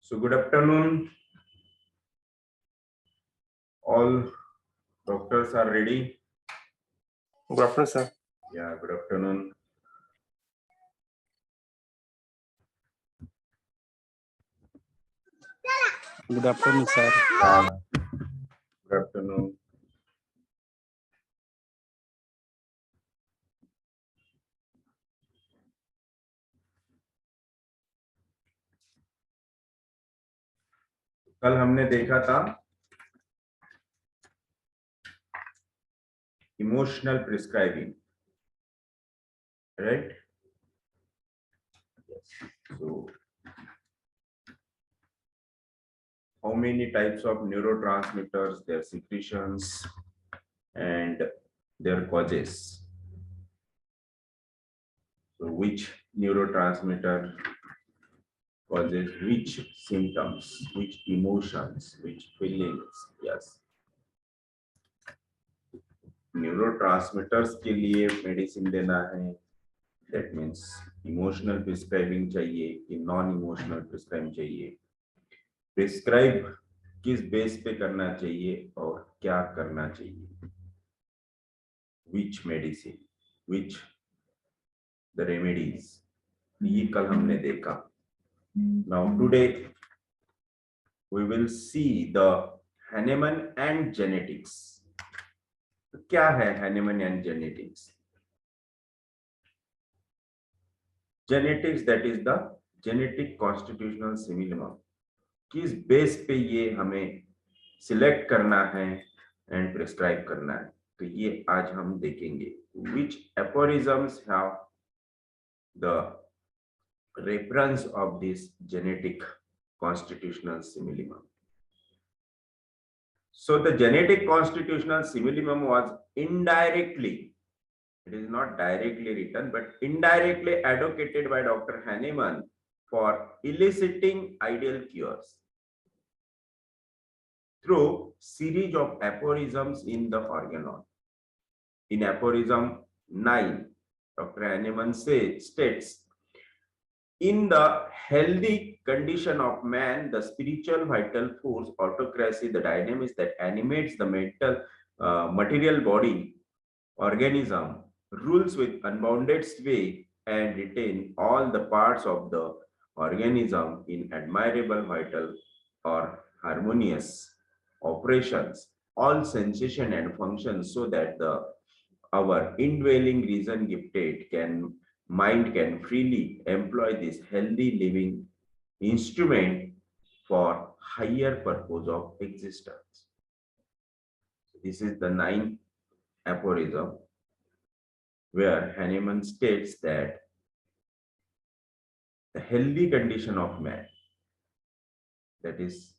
So good afternoon. All doctors are ready. Good afternoon, sir. Yeah, good afternoon. Good afternoon, sir. Good afternoon. कल हमने देखा था emotional prescribing, right? Yes. So how many types of neurotransmitters, their secretions and their causes? So which neurotransmitter causes which symptoms, which emotions, which feelings? Yes. Neurotransmitters के लिए medicine देना है, that means emotional prescribing चाहिए कि non emotional prescribing चाहिए, prescribe किस base पे करना चाहिए और क्या करना चाहिए, which medicine, which the remedies, ये कल हमने देखा. Now today we will see the Hahnemann and genetics. क्या है Hahnemann and genetics? Genetics that is the genetic constitutional similimum. किस बेस पे ये हमें सिलेक्ट करना है एंड प्रिस्क्राइब करना है, तो ये आज हम देखेंगे. Which aphorisms have the reference of this genetic constitutional similimum. So the genetic constitutional simillimum was indirectly, it is not directly written, but indirectly advocated by Dr. Hahnemann for eliciting ideal cures through series of aphorisms in the organon. In aphorism 9, Dr. Hahnemann states, in the healthy condition of man, the spiritual vital force, autocracy, the dynamics that animates the material body, organism, rules with unbounded sway and retain all the parts of the organism in admirable, vital, or harmonious operations, all sensation and functions, so that our indwelling reason gifted mind can freely employ this healthy living instrument for higher purpose of existence. This is the 9th aphorism, where Hahnemann states that the healthy condition of man, that is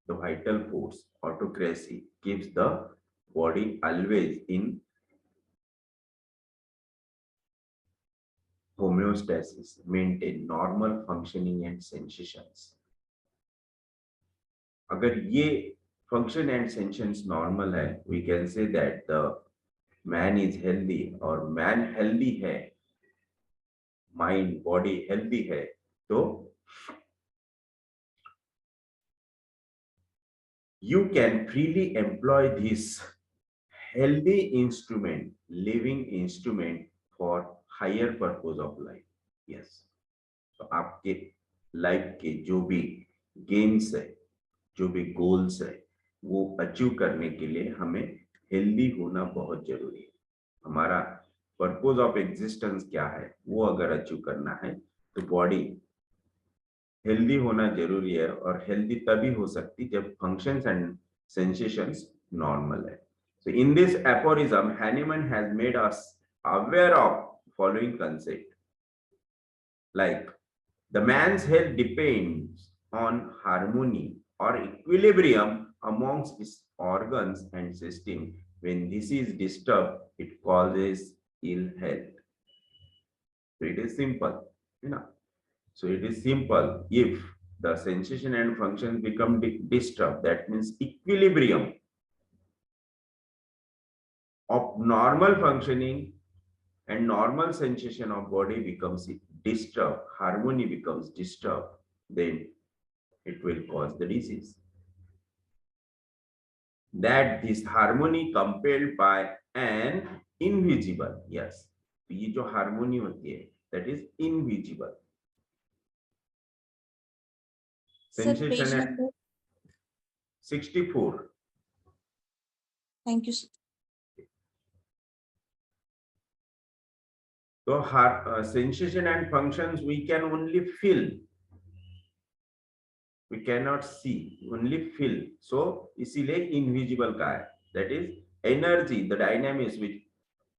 the vital force, autocracy, keeps the body always in homeostasis, maintain normal functioning and sensations. अगर ये function and sensations normal है, we can say that the man is healthy, और man healthy है, mind body healthy है, तो you can freely employ this healthy instrument, living instrument, for higher purpose of life. Yes. तो आपके life के जो भी गेम्स है, जो भी गोल्स है, वो अचीव करने के लिए हमें हेल्दी होना बहुत जरूरी है. हमारा पर्पस ऑफ एग्जिस्टेंस क्या है, वो अगर अचीव करना है तो बॉडी हेल्दी होना जरूरी है, और हेल्दी तभी हो सकती जब फंक्शंस एंड सेंसेशंस नॉर्मल है. So in this aphorism, Hahnemann has made us aware of following concept, like the man's health depends on harmony or equilibrium amongst his organs and system. When this is disturbed, it causes ill health. So it is simple, you know. So it is simple. If the sensation and functions become disturbed, that means equilibrium of normal functioning and normal sensation of body becomes disturbed, harmony becomes disturbed, then it will cause the disease. That this harmony compelled by an invisible, yes, ये जो harmony होती है that is invisible. Sir, Sensation page है number. 64. Thank you, sir. So sensation and functions we can only feel, we cannot see, only feel. So इसीलिए invisible का है. That is energy, the dynamics which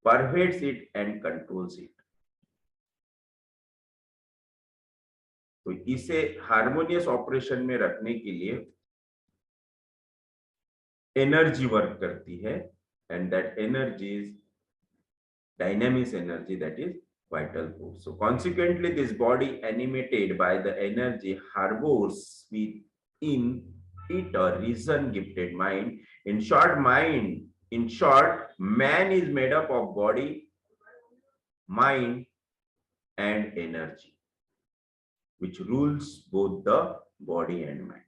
pervades it and controls it. तो इसे harmonious operation में रखने के लिए energy work करती है, and that energy is dynamics energy, that is vital force. So consequently, this body animated by the energy harbors within it a reason gifted mind. In short, man is made up of body, mind, and energy, which rules both the body and mind.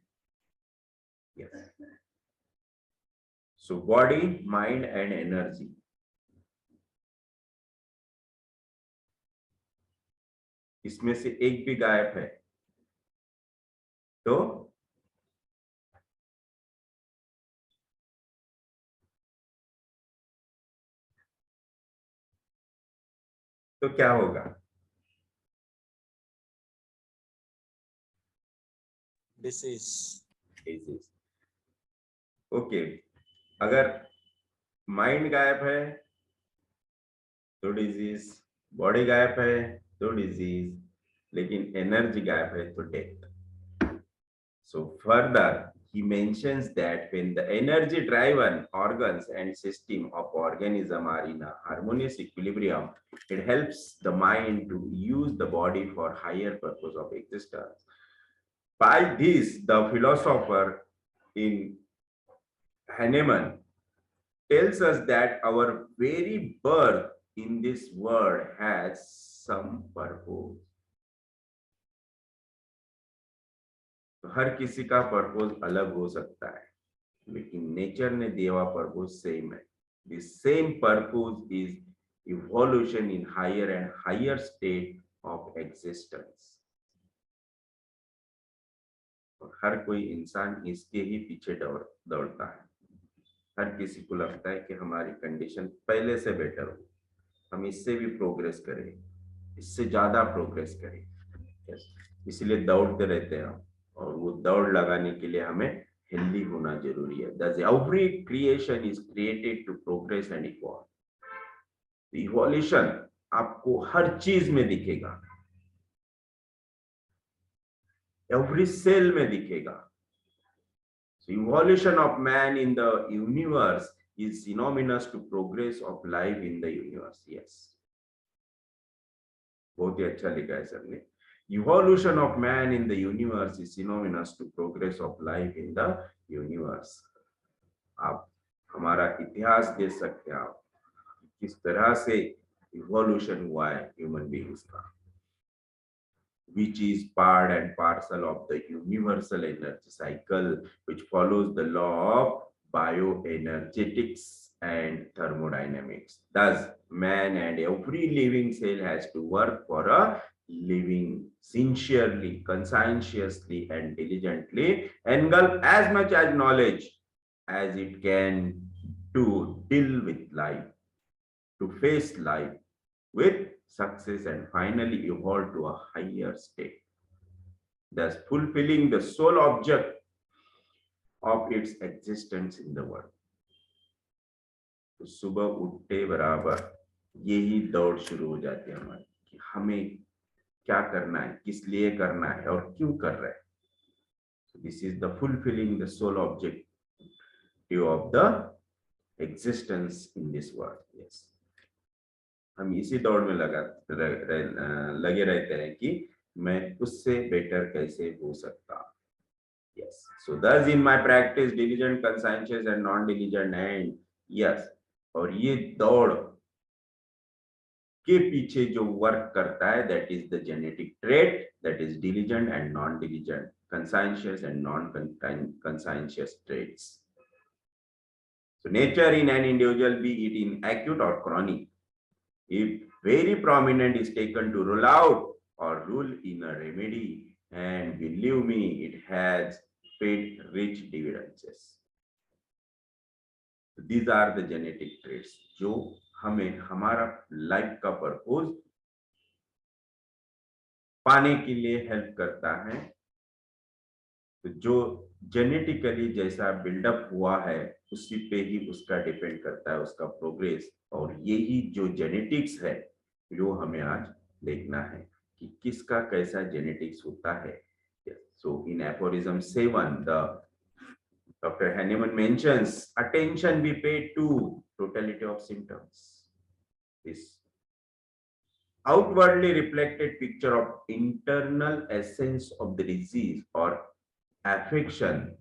Yes. So body, mind, and energy. इसमें से एक भी गायब है तो क्या होगा? Disease. Okay, अगर माइंड गायब है तो डिजीज, बॉडी गायब है तो डिजीज, लेकिन एनर्जी गायब है तो death. So further, he mentions that when the energy driven organs and system of organism are in a harmonious equilibrium, it helps the mind to use the body for higher purpose of existence. By this, the philosopher in Hahnemann tells us that our very birth in this world has some purpose. तो हर किसी का purpose अलग हो सकता है, लेकिन nature ने दिया हुआ पर्पस सेम है. The same purpose is evolution in higher and higher state of existence. और हर कोई इंसान इसके ही पीछे दौड़ता है. हर किसी को लगता है कि हमारी कंडीशन पहले से बेटर हो, हम इससे भी प्रोग्रेस करें, इससे ज्यादा प्रोग्रेस करें. इसलिए दौड़ते रहते हैं हम, और वो दौड़ लगाने के लिए हमें हेल्दी होना जरूरी है. Thus, every creation is created to progress and evolve. Evolution आपको हर चीज में दिखेगा, every cell में दिखेगा. So evolution of man in the universe is synonymous to progress of life in the universe. Yes, बहुत ही अच्छा लिखा है सर ने. Evolution of man in the universe is synonymous to progress of life in the universe. आप हमारा इतिहास देख सकते हैं, आप किस तरह से evolution हुआ है human beings का, which is part and parcel of the universal energy cycle, which follows the law of bioenergetics and thermodynamics. Thus, man and every living cell has to work for a living sincerely, conscientiously, and diligently, engulf as much as knowledge as it can to deal with life, to face life with success, and finally evolve to a higher state, thus fulfilling the sole object of its existence in the world. तो सुबह उठते बराबर यही दौड़ शुरू हो जाती है हमारी कि हमें क्या करना है, किस लिए करना है और क्यों कर रहे हैं. So this is the fulfilling the sole objective of the existence in this world. Yes. हम इसी दौड़ में लगे रहते हैं कि मैं उससे बेटर कैसे हो सकता. Yes. So thus in my practice, diligent, conscientious and non-diligent, and yes, और ये दौड़ के पीछे जो वर्क करता है, that is the genetic trait, that is diligent and non-diligent. conscientious and non-conscientious traits. So nature in an individual, be it in acute or chronic, if very prominent, is taken to rule out or rule in a remedy, and believe me, it has paid rich dividends. So these are the genetic traits जो हमें हमारा life का purpose पाने के लिए help करता है। तो जो जेनेटिकली जैसा बिल्डअप हुआ है उसी पे ही उसका डिपेंड करता है उसका प्रोग्रेस, और यही जो जेनेटिक्स है जो हमें आज देखना है कि किसका कैसा जेनेटिक्स होता है। So in aphorism 7, Dr. Hahnemann mentions attention be paid to totality of symptoms. This outwardly reflected picture of internal essence of the disease or affection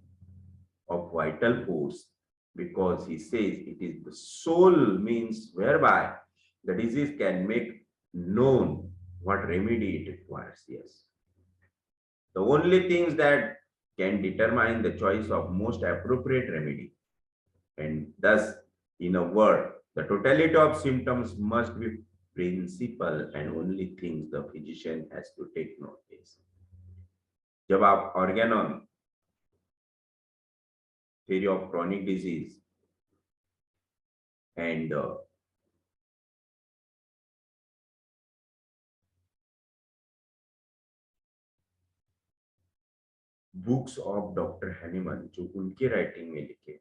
of vital force, because he says it is the soul means whereby the disease can make known what remedy it requires. Yes, the only things that can determine the choice of most appropriate remedy, and thus in a word the totality of symptoms must be principal and only things the physician has to take notice. जब आप organon theory of chronic disease and books of doctor Hahnemann जो उनके writing में लिखे,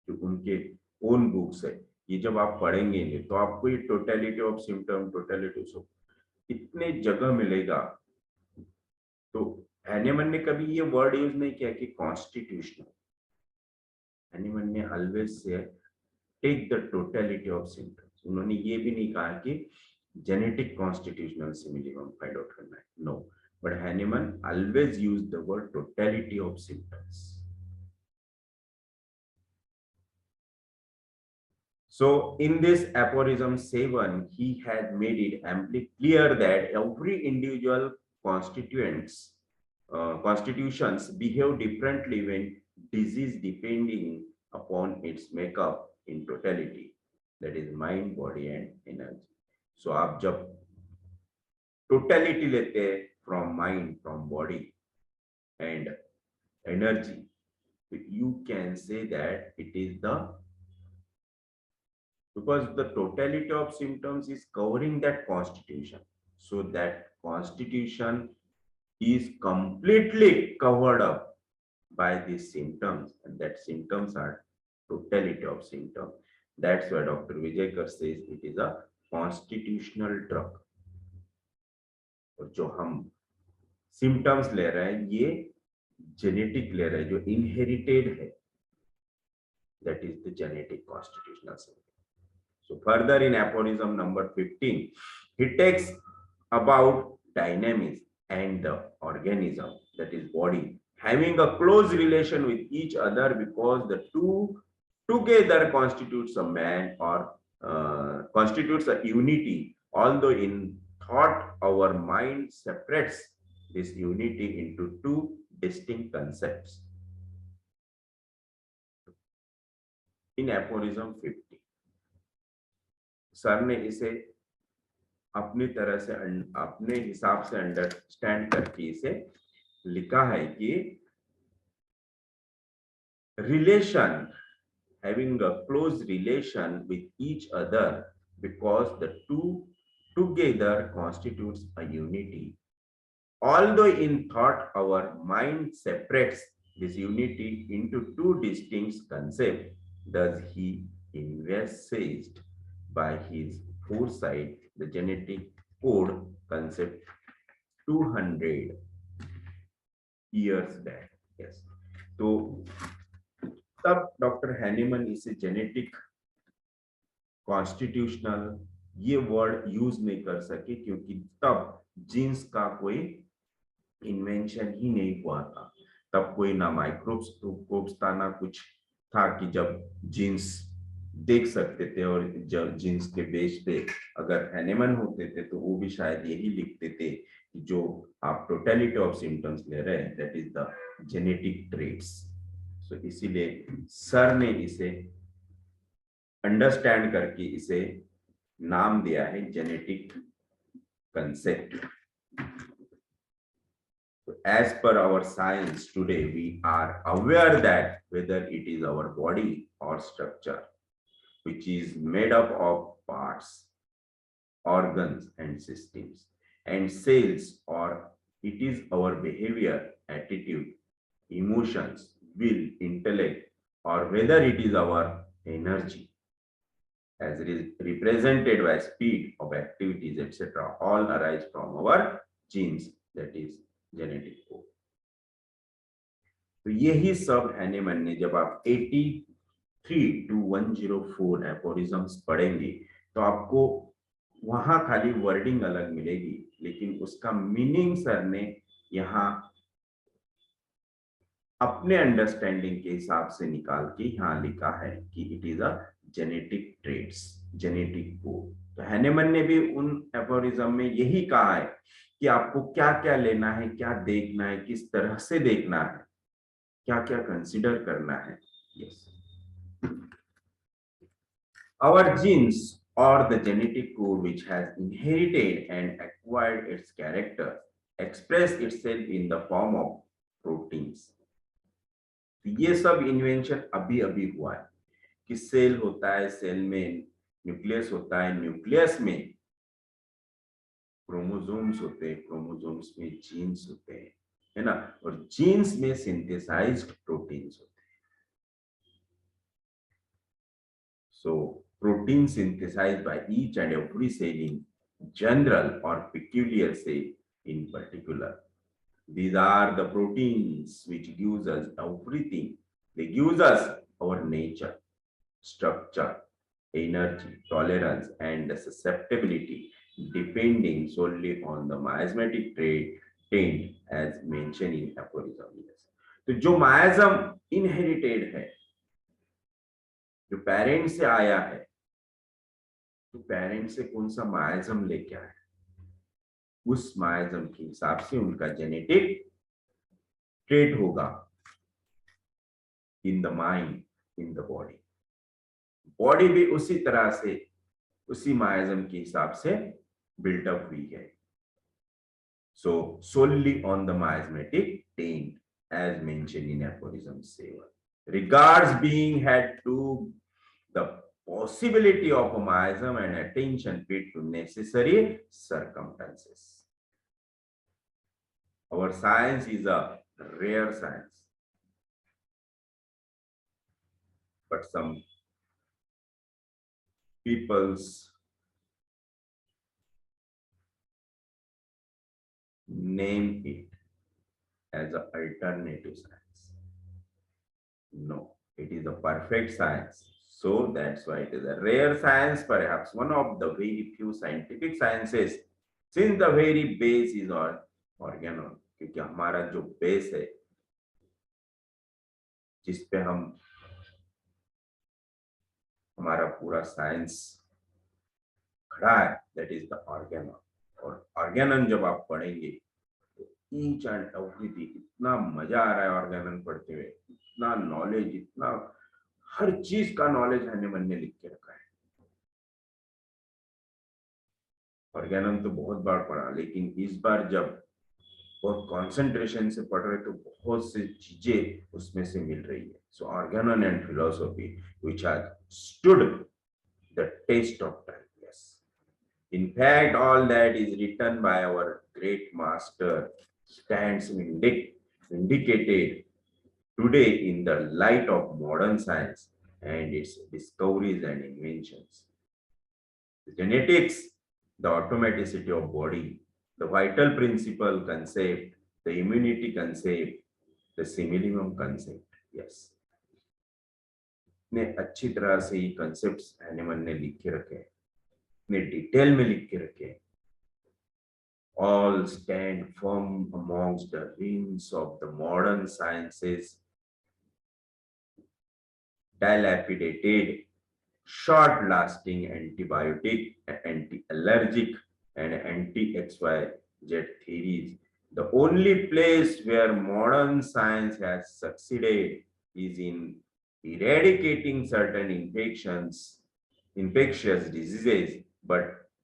जो उनके own books है, ये जब आप पढ़ेंगे तो आपको ये totality of symptom, totality of इतने जगह मिलेगा। तो हैनीमन ने कभी ये वर्ड यूज नहीं किया कि कॉन्स्टिट्यूशनल, हैनीमन ने always say take the totality of symptoms. उन्होंने ये भी नहीं कहा कि जेनेटिक कॉन्स्टिट्यूशनल से मिनिमम फाइंड आउट करना है, no, but Hahnemann always used the word totality of symptoms. So in this aphorism 7, he has made it amply clear that every individual constitutions behave differently when disease depending upon its makeup in totality, that is mind, body and energy. So आप जब totality लेते हैं from mind, from body and energy, you can say that it is because the totality of symptoms is covering that constitution, so that constitution is completely covered up by these symptoms, and that symptoms are totality of symptoms. That's why Dr. Vijayakar says it is a constitutional drug. और जो हम symptoms ले रहे हैं ये genetic ले रहे हैं, जो इनहेरिटेड है, that is the genetic constitutional symptom. So further in aphorism number 15, he takes about dynamics and the organism, that is body, having a close relation with each other because the two together constitutes a man or constitutes a unity, although in thought our mind separates this unity into two distinct concepts. In aphorism 50, sir ने इसे अपनी तरह से अपने हिसाब से understand करके इसे लिखा है कि relation, having a close relation with each other because the two together constitutes a unity, although in thought our mind separates this unity into two distinct concepts. Thus he envisaged by his foresight the genetic code concept 200 years back. Yes, तो तब doctor Hahnemann इसे genetic constitutional ये word use नहीं कर सके, क्योंकि तब jeans का कोई इन्वेंशन ही नहीं हुआ था। तब कोई ना माइक्रोस्कोप्स था ना कुछ था कि जब जीन्स देख सकते थे, और जब जीन्स के बेस पे अगर हैनेमन होते थे तो वो भी शायद यही लिखते थे कि जो आप टोटलिटी ऑफ सिम्टम्स ले रहे हैं that is the genetic traits. So इसीलिए सर ने इसे अंडरस्टैंड करके इसे नाम दिया है genetic concept. As per our science today, we are aware that whether it is our body or structure, which is made up of parts, organs, and systems, and cells, or it is our behavior, attitude, emotions, will, intellect, or whether it is our energy, as it is represented by speed of activities, etc., all arise from our genes, that is genetic code. तो यही सब Hahnemann ने, जब आप 83 to 104 एपोरिज्म्स पढ़ेंगे तो आपको वहां खाली वर्डिंग अलग मिलेगी, लेकिन उसका मीनिंग सर ने यहाँ अपने अंडरस्टैंडिंग के हिसाब से निकाल के यहाँ लिखा है कि it is a genetic traits, genetic code. तो हैनेमन ने भी उन एपोरिज्म में यही कहा है कि आपको क्या क्या लेना है, क्या देखना है, किस तरह से देखना है, क्या क्या कंसीडर करना है। Yes, our genes or the genetic code which has inherited and acquired its character express itself in the form of proteins। तो ये सब इन्वेंशन अभी अभी हुआ है कि सेल होता है, सेल में न्यूक्लियस होता है, न्यूक्लियस में क्रोमोसोम्स होते हैं, क्रोमोसोम्स में जीन्स होते हैं, है ना, और जीन्स में सिंथेसाइज्ड प्रोटीन्स होते हैं। So protein synthesized by each and every cell in general or peculiar cell in particular. These are the proteins which gives us everything. They gives us our nature, structure, energy, tolerance, and susceptibility, depending solely on the miasmatic trait as mentioned in aphorism. तो जो miasm inherited है, जो parent से आया है, तो parent से कौन सा माइजम लेके आया, उस माइजम के हिसाब से उनका जेनेटिक ट्रेट होगा in the mind, in the body. Body भी उसी तरह से उसी माइजम के हिसाब से बिल्टअप हुई है। So solely on the miasmatic taint as mention in aphorism 7, regards being had to the possibility of a miasm and attention paid to necessary circumstances. Our science is a rare science, but some people's name it as an alternative science. No, it is a perfect science. So that's why it is a rare science, perhaps one of the very few scientific sciences, since the very base is our organon, क्योंकि हमारा जो base है जिस पे हमारा पूरा science खड़ा है, दैट इज द ऑर्गेनन। और ऑर्गेनन जब आप पढ़ेंगे तो ईच एंड एवरीथिंग, इतना मजा आ रहा है ऑर्गेनन पढ़ते हुए, इतना नॉलेज, इतना हर चीज का नॉलेज हैनेमन ने लिख के रखा है। ऑर्गेनन तो बहुत बार पढ़ा, लेकिन इस बार जब बहुत कंसंट्रेशन से पढ़ रहे तो बहुत सी चीजें उसमें से मिल रही है। So Organon and philosophy which has stood the test of time. Yes, in fact all that is written by our great master stands vindicated today in the light of modern science and its discoveries and inventions. The genetics, the automaticity of body, the vital principle concept, the immunity concept, the simillimum concept. Yes, ने अच्छी तरह से ये concepts Hahnemann ने लिख के रखे, ने डिटेल में लिख के रखे। All stand firm amongst the ruins of the modern sciences, dilapidated, short-lasting antibiotic, anti-allergic, and anti-XYZ theories. The only place where modern science has succeeded is in eradicating certain infectious diseases, but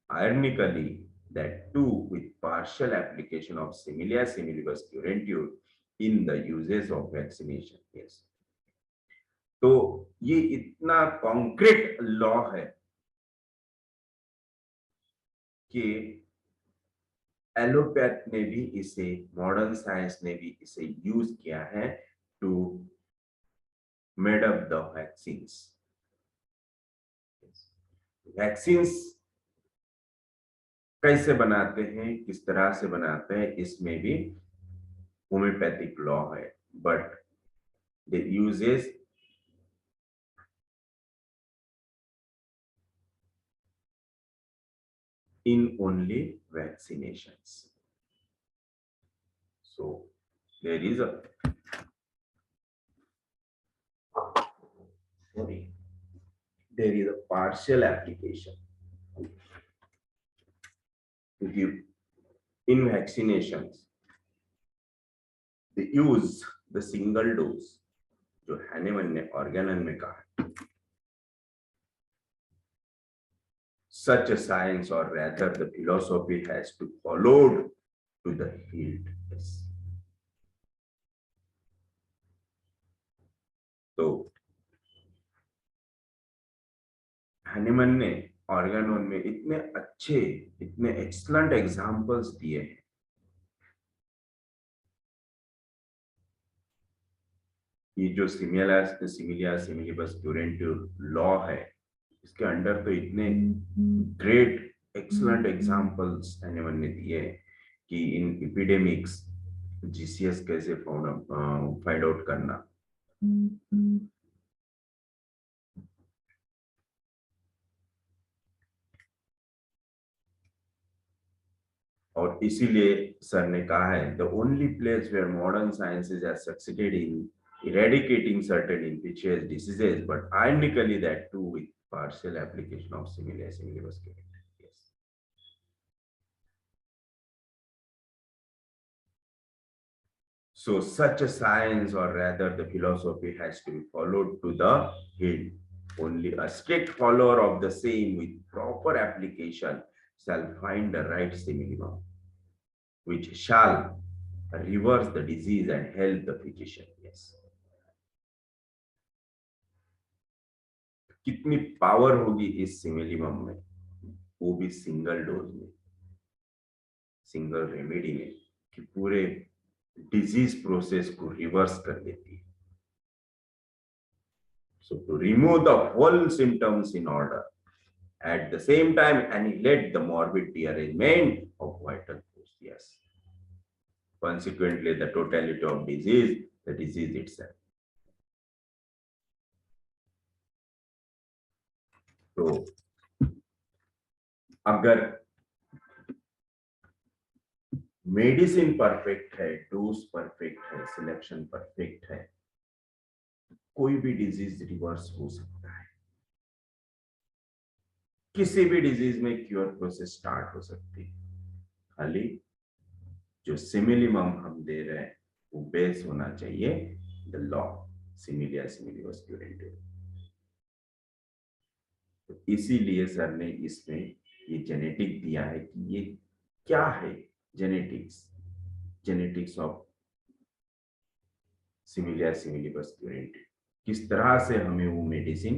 ironically, that too with partial application of similia similibus curantur in the uses of vaccination. Yes. तो ये इतना concrete law है कि allopath ने भी इसे, modern science ने भी इसे यूज किया है to made up the vaccines. Vaccines कैसे बनाते हैं, किस तरह से बनाते हैं, इसमें भी होम्योपैथिक लॉ है, but the uses in only vaccinations. So there is a partial application to give in vaccinations. They use the single dose जो हैनेमन ने ऑर्गेनन में कहा. Such a science, or rather the philosophy, has to follow to the hilt. Yes. तो Hahnemann ने Organon में इतने अच्छे, इतने एक्सलेंट एग्जाम्पल्स दिए हैं. ये जो सिमिलिया सिमिलिबस क्यूरेंटिव लॉ है, इसके अंडर तो इतने ग्रेट एक्सलेंट एग्जाम्पल्स हैनेमन ने दिए कि इन एपिडेमिक्स जीसीएस कैसे फाइंड आउट करना. और इसीलिए सर ने कहा है the only place where modern sciences has succeeded in eradicating certain infectious diseases, but ironically that too with partial application of similia similibus curantur. Yes. So such a science, or rather the philosophy, has to be followed to the hilt. Only a strict follower of the same with proper application shall find the right similibum, which shall reverse the disease and help the physician. Yes. कितनी power होगी इस similimum में, वो भी single dose में, single remedy में, कि पूरे डिजीज प्रोसेस को रिवर्स कर देती है. So to remove the whole symptoms in order, at the same time annihilate the morbid dearrangement of vital force. Yes. Consequently, the totality of disease, the disease itself. तो अगर medicine perfect है, dose perfect है, selection perfect है, कोई भी disease reverse हो सकता है. किसी भी डिजीज में क्योर प्रोसेस स्टार्ट हो सकती है. खाली जो सिमिलिमम हम दे रहे हैं वो बेस होना चाहिए द लॉ सिमिलिया सिमिलिबस क्यूरेंटिव. तो इसीलिए सर ने इसमें ये जेनेटिक दिया है कि ये क्या है. जेनेटिक्स ऑफ सिमिलिया सिमिलिबस क्यूरेंटिव, किस तरह से हमें वो मेडिसिन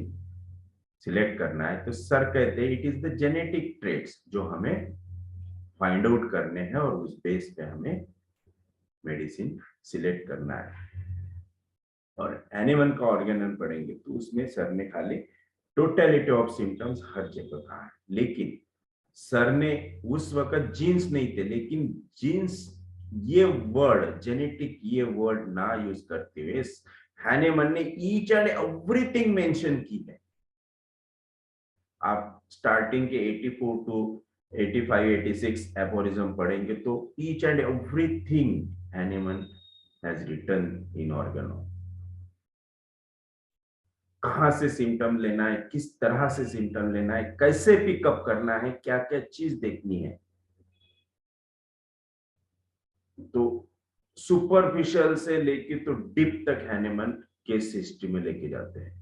सिलेक्ट करना है. तो सर कहते हैं it is the genetic traits जो हमें फाइंड आउट करने हैं और उस बेस पे हमें मेडिसिन सिलेक्ट करना है. और एनिमल का ऑर्गेनल पढ़ेंगे तो उसमें सर ने खाली टोटलिटी ऑफ सिम्टम्स हर जगह कहा है. लेकिन सर ने उस वक्त जीन्स नहीं थे, लेकिन जीन्स ये वर्ड, जेनेटिक ये वर्ड ना यूज करते हुए हैनेमन ने ईच एंड एवरीथिंग मेंशन की है. आप स्टार्टिंग के 84 टू 85 86 एफोरिज्म पढ़ेंगे तो each and everything Hahnemann has written in Organon. कहाँ से सिम्टम लेना है, किस तरह से सिम्टम लेना है, कैसे पिकअप करना है, क्या क्या चीज देखनी है। तो सुपरफिशियल से लेके तो डीप तक हैनेमन केस हिस्ट्री में लेके जाते हैं।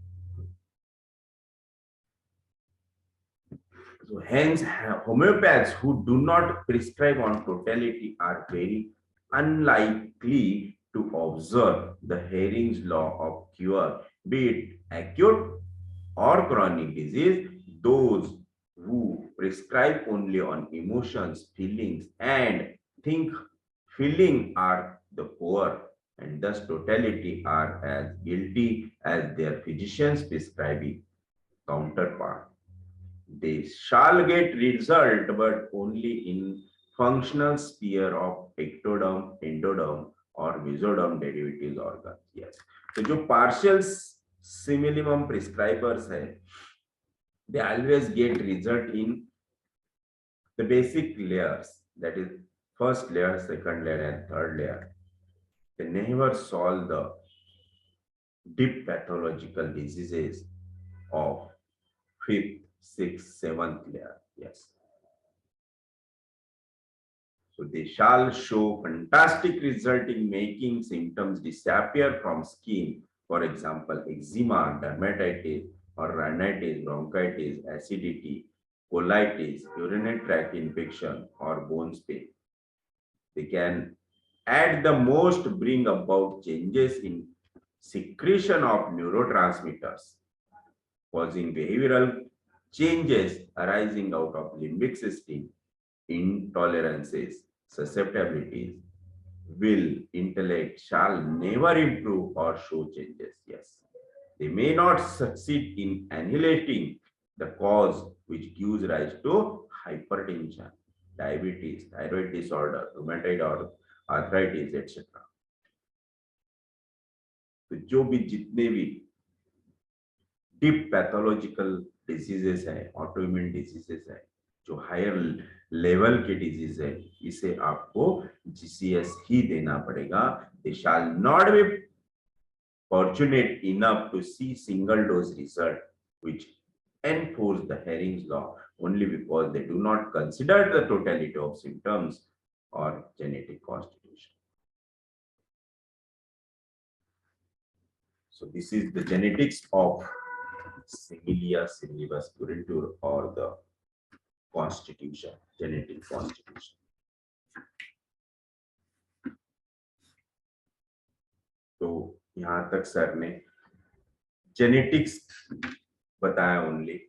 So hence, homeopaths who do not prescribe on totality are very unlikely to observe the Hering's law of cure, be it acute or chronic disease. Those who prescribe only on emotions, feelings, and think feeling are the poor, and thus totality are as guilty as their physicians prescribing counterpart. They shall get result, but only in functional sphere of ectoderm, endoderm, or mesoderm derivatives organs. Yes. So, जो partial simillimum prescribers है, they always get result in the basic layers, that is first layer, second layer, and third layer. They never solve the deep pathological diseases of fifth, sixth, seventh layer. Yes. So they shall show fantastic result in making symptoms disappear from skin. For example, eczema, dermatitis, or rhinitis, bronchitis, acidity, colitis, urinary tract infection, or bones pain. They can at the most bring about changes in secretion of neurotransmitters, causing behavioral changes arising out of limbic system, intolerances, susceptibilities, will, intellect shall never improve or show changes. Yes, they may not succeed in annihilating the cause which gives rise to hypertension, diabetes, thyroid disorder, rheumatoid or arthritis, etc. तो जो भी जितने भी deep pathological diseases है, autoimmune diseases है, जो higher level के disease है, इसे आपको जीसीएस ही देना पड़ेगा. They shall not be fortunate enough to see single dose result which enforce the Hering's law only because they do not consider the totality of symptoms or genetic constitution. So this is the genetics of Similia similibus curentur, or the constitution, genetic constitution. तो यहाँ तक sir ने genetics बताया only.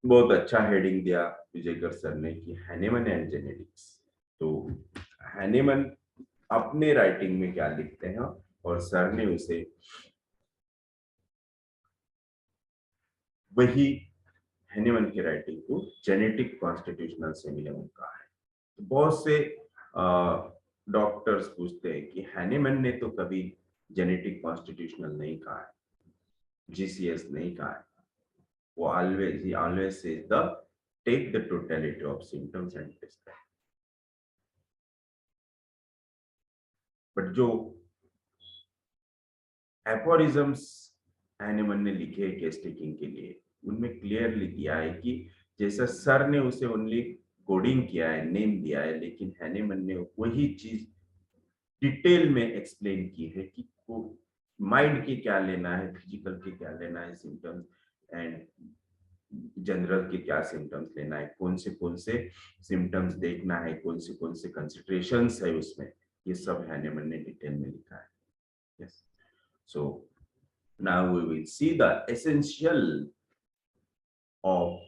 बहुत अच्छा heading दिया Vijaykar sir ने कि हैनेमन एंड जेनेटिक्स. तो हैनेमन अपने राइटिंग में क्या लिखते हैं और सर ने उसे वही हैनेमन की राइटिंग को जेनेटिक कॉन्स्टिट्यूशनल सिमिलियम कहा है. तो बहुत से डॉक्टर्स पूछते हैं कि हैनेमन ने तो कभी जेनेटिक कॉन्स्टिट्यूशनल नहीं कहा है, जीसीएस नहीं कहा है. वो he always says take the totality of symptoms and prescribe. But जो एपोरिज्म्स हैनेमन ने लिखे केस टेकिंग के लिए, उनमें क्लियरली दिया है कि जैसा सर ने उसे ओनली कोडिंग किया है, नेम दिया है, लेकिन हैनेमन ने वही चीज डिटेल में एक्सप्लेन की है कि माइंड के क्या लेना है, फिजिकल के क्या लेना है सिम्टम्स, एंड जनरल के क्या सिम्टम्स लेना है, कौन से सिम्टम्स देखना है, कौन से कंसिडरेशंस है उसमें, ये सब हैनेमन ने डिटेल में लिखा है. Yes. So now we will see the essential of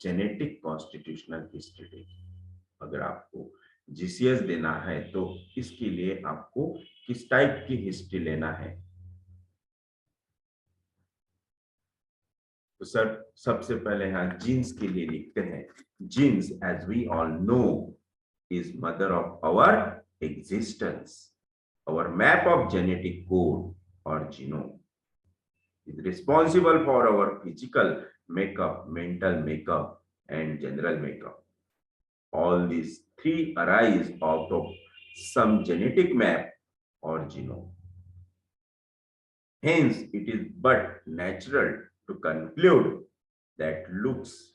genetic constitutional history. अगर आपको जीसीएस देना है तो इसके लिए आपको किस टाइप की हिस्ट्री लेना है. तो सर सबसे पहले यहाँ जीन्स के लिए लिखते हैं. Genes, as we all know, is mother of our existence. Our map of genetic code or genome is responsible for our physical makeup, mental makeup, and general makeup. All these three arise out of some genetic map or genome. Hence, it is but natural to conclude that looks,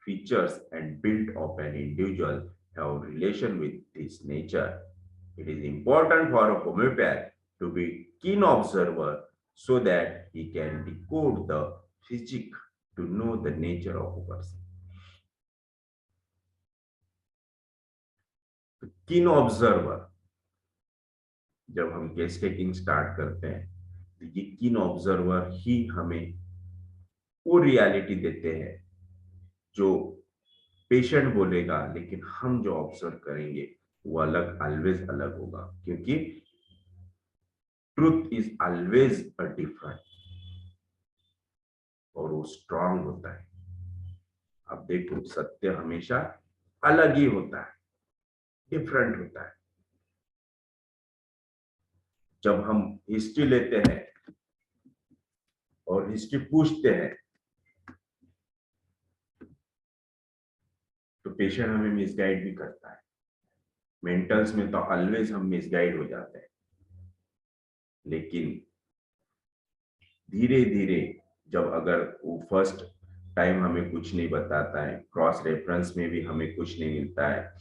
features, and build of an individual have relation with this nature. It is important for a homeopath to be keen observer so that he can decode the physic to know the nature of a person. Keen observer, जब हम case taking start करते हैं तो ये कीन observer ही हमें वो reality देते हैं जो पेशेंट बोलेगा, लेकिन हम जो ऑब्जर्व करेंगे वो अलग, ऑलवेज अलग होगा, क्योंकि truth is always a different और वो स्ट्रांग होता है। अब देखो, सत्य हमेशा अलग ही होता है, डिफरेंट होता है। जब हम हिस्ट्री लेते हैं और हिस्ट्री पूछते हैं तो पेशेंट हमें मिसगाइड भी करता है। मेंटल्स में तो ऑलवेज हम मिसगाइड हो जाते हैं, लेकिन धीरे धीरे जब अगर वो फर्स्ट टाइम हमें कुछ नहीं बताता है, क्रॉस रेफरेंस में भी हमें कुछ नहीं मिलता है,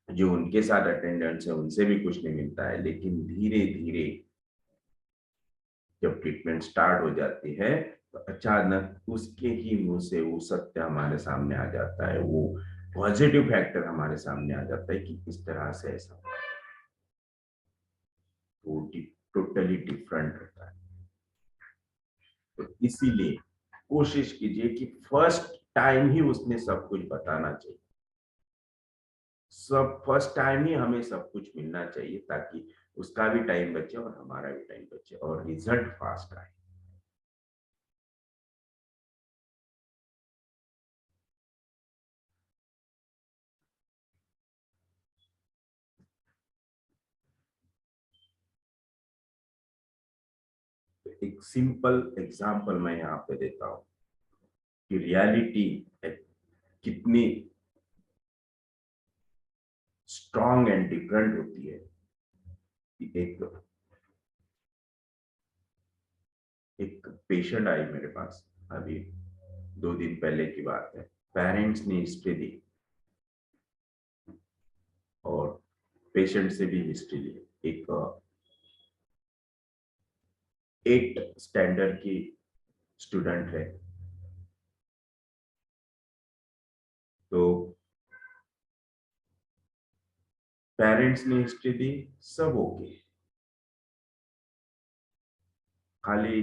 जो उनके साथ अटेंडेंट्स है उनसे भी कुछ नहीं मिलता है, लेकिन धीरे धीरे जब ट्रीटमेंट स्टार्ट हो जाती है तो अचानक उसके ही मुंह से वो सत्य हमारे सामने आ जाता है, वो पॉजिटिव फैक्टर हमारे सामने आ जाता है कि इस तरह से ऐसा हुआ। वो टोटली डिफरेंट होता है। तो इसीलिए कोशिश कीजिए कि फर्स्ट टाइम ही उसने सब कुछ बताना चाहिए, सब फर्स्ट टाइम ही हमें सब कुछ मिलना चाहिए, ताकि उसका भी टाइम बचे और हमारा भी टाइम बचे और रिजल्ट फास्ट आए। तो एक सिंपल एग्जांपल मैं यहाँ पे देता हूँ कि रियलिटी कितनी स्ट्रॉन्ग एंड डिफरेंट होती है। एक पेशेंट आई मेरे पास, अभी 2 दिन पहले की बात है। पेरेंट्स ने हिस्ट्री दी और पेशेंट से भी हिस्ट्री ली। एक 8 स्टैंडर्ड की स्टूडेंट है। तो पेरेंट्स ने हिस्ट्री दी, सब ओके, खाली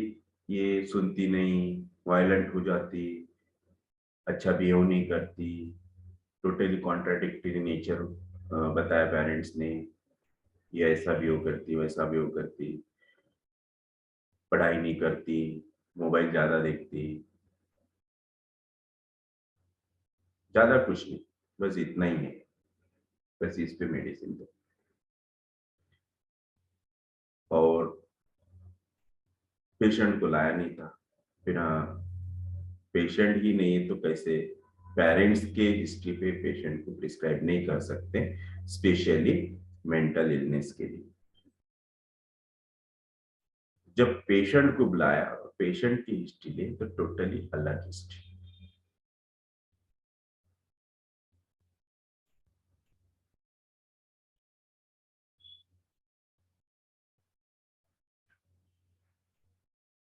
ये सुनती नहीं, वायलेंट हो जाती, अच्छा बिहेव नहीं करती, टोटली कॉन्ट्राडिक्टरी नेचर बताया पेरेंट्स ने, ये ऐसा बिहेव करती, वैसा बिहेव करती, पढ़ाई नहीं करती, मोबाइल ज्यादा देखती, ज्यादा कुछ नहीं, बस इतना ही है, बस इस पे मेडिसिन दो। और पेशेंट को लाया नहीं था। फिर पेशेंट ही नहीं है तो कैसे पेरेंट्स के हिस्ट्री पे पेशेंट को प्रिस्क्राइब नहीं कर सकते, स्पेशली मेंटल इलनेस के लिए। जब पेशेंट को बुलाया और पेशेंट की हिस्ट्री ली तो टोटली अलग हिस्ट्री।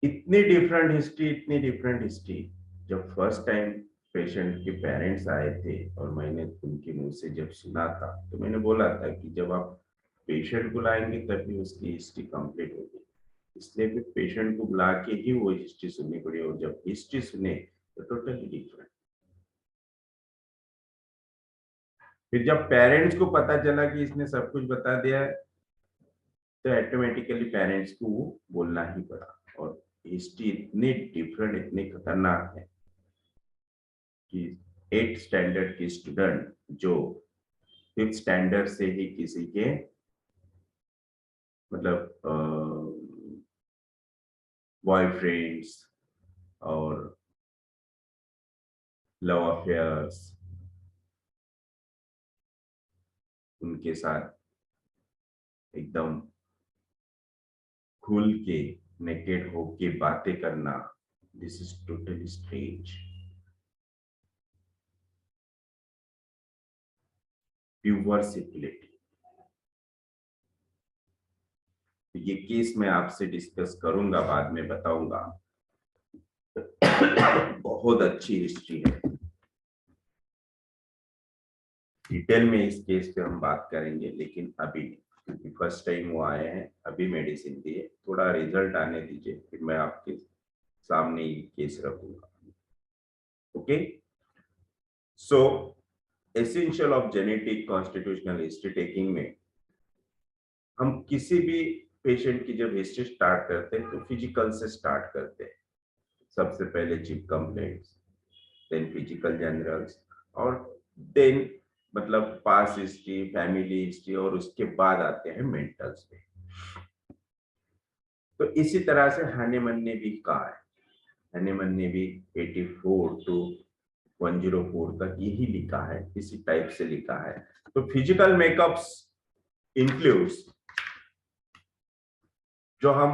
इतनी डिफरेंट हिस्ट्री, इतनी डिफरेंट हिस्ट्री। जब फर्स्ट टाइम पेशेंट के पेरेंट्स आए थे और मैंने उनके मुंह से जब सुना था तो मैंने बोला था कि जब आप पेशेंट को लाएंगे तभी उसकी हिस्ट्री कंप्लीट होगी, इसलिए फिर पेशेंट को बुला के ही वो हिस्ट्री सुननी पड़ी। और जब हिस्ट्री सुने तो टोटली डिफरेंट। फिर जब पेरेंट्स को पता चला कि इसने सब कुछ बता दिया है तो ऑटोमेटिकली पेरेंट्स को वो बोलना ही पड़ा। और हिस्ट्री इतनी डिफरेंट, इतनी खतरनाक है कि 8 स्टैंडर्ड की स्टूडेंट जो 5th स्टैंडर्ड से ही किसी के मतलब बॉयफ्रेंड्स और लव अफेयर्स, उनके साथ एकदम खुल के नेकेड होके बातें करना, this is totally strange. Pure syphility, ये केस मैं आपसे डिस्कस करूंगा, बाद में बताऊंगा। बहुत अच्छी हिस्ट्री है, डिटेल में इस केस पे हम बात करेंगे, लेकिन अभी क्योंकि फर्स्ट टाइम वो आए हैं, अभी मेडिसिन दिए, थोड़ा रिजल्ट आने दीजिए, फिर मैं आपके सामने ये केस रखूंगा। Okay, so essential of genetic constitutional history taking में हम किसी भी पेशेंट की जब हिस्ट्री स्टार्ट करते हैं तो फिजिकल से स्टार्ट करते हैं। सबसे पहले chief complaints, then physical generals, और देन मतलब पास्ट हिस्ट्री, फैमिली हिस्ट्री, और उसके बाद आते हैं मेंटल्स पे। तो इसी तरह से हानेमन ने भी कहा है, हानेमन ने भी 84 to 104 तक यही लिखा है, इसी टाइप से लिखा है। तो फिजिकल मेकअप्स इंक्लूड्स जो हम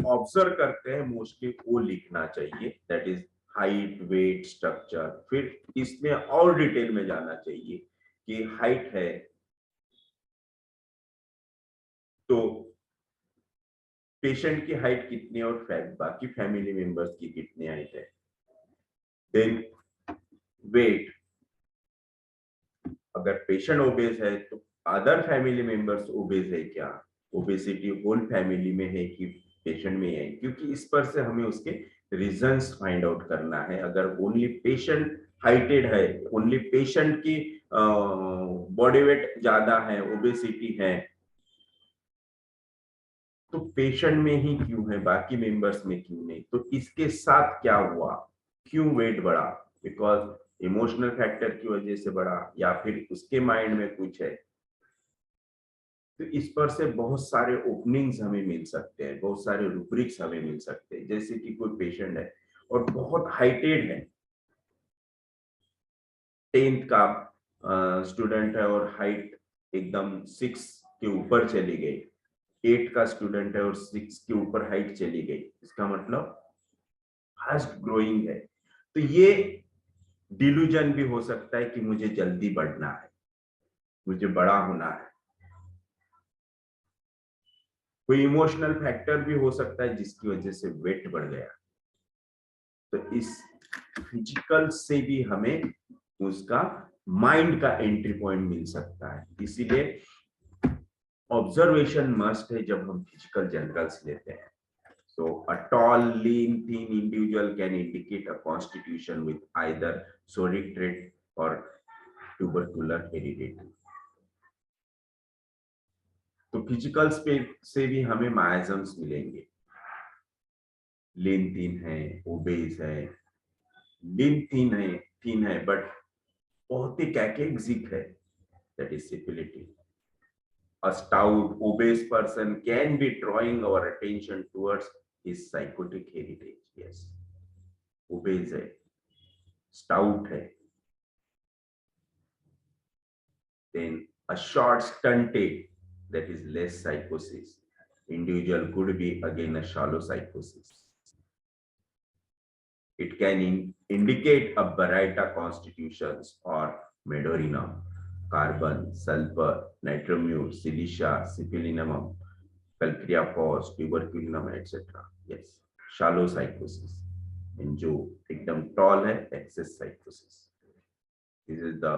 ऑब्जर्व करते हैं मोस्टली वो लिखना चाहिए, that is height, weight, structure. फिर इसमें और डिटेल में जाना चाहिए कि हाइट है तो पेशेंट की हाइट कितनी और बाकी फैमिली मेंबर्स की कितनी हाइट है। देन वेट, अगर पेशेंट ओबेस है तो अदर फैमिली मेंबर्स ओबेस है क्या, ओबेसिटी होल फैमिली में है कि पेशेंट में है, क्योंकि इस पर से हमें उसके रीजंस फाइंड आउट करना है। अगर ओनली पेशेंट हाइटेड है, ओनली पेशेंट की बॉडी वेट ज्यादा है, ओबेसिटी है, तो पेशेंट में ही क्यों है, बाकी मेंबर्स में क्यों नहीं, तो इसके साथ क्या हुआ, क्यों वेट बढ़ा, बिकॉज इमोशनल फैक्टर की वजह से बढ़ा या फिर उसके माइंड में कुछ है। तो इस पर से बहुत सारे ओपनिंग्स हमें मिल सकते हैं, बहुत सारे रूब्रिक्स हमें मिल सकते हैं। जैसे कि कोई पेशेंट है और बहुत हाइटेड है, 10th का स्टूडेंट है और हाइट एकदम 6 के ऊपर चली गई, 8 का स्टूडेंट है और 6 के ऊपर हाइट चली गई, इसका मतलब फास्ट ग्रोइंग है। तो ये डिल्यूजन भी हो सकता है कि मुझे जल्दी बढ़ना है, मुझे बड़ा होना है। कोई इमोशनल फैक्टर भी हो सकता है जिसकी वजह से वेट बढ़ गया। तो इस फिजिकल से भी हमें उसका माइंड का एंट्री पॉइंट मिल सकता है, इसीलिए ऑब्जर्वेशन मस्ट है जब हम फिजिकल जनरल्स लेते हैं। So a tall, lean, thin individual can indicate a constitution with either psoriatic trait or tubercular heredity. तो फिजिकल से भी हमें माइजम्स मिलेंगे, लीन थीन है, ओबेस है, लीन थीन है बट बहुत ही कैकेक्सिक है, that is syphility. A stout, obese person can be drawing our attention towards his psychotic heritage. Yes, obese है, stout है, then a short stunted, that is less psychosis. Individual could be again a shallow psychosis. It can indicate a Barita constitutions or Medorina, carbon, sulfur, nitromute, silicia, sipilinum, calcarea phos, tuberculinum, etc. Yes, shallow psychosis. And जो एकदम tall है, excess psychosis. This is the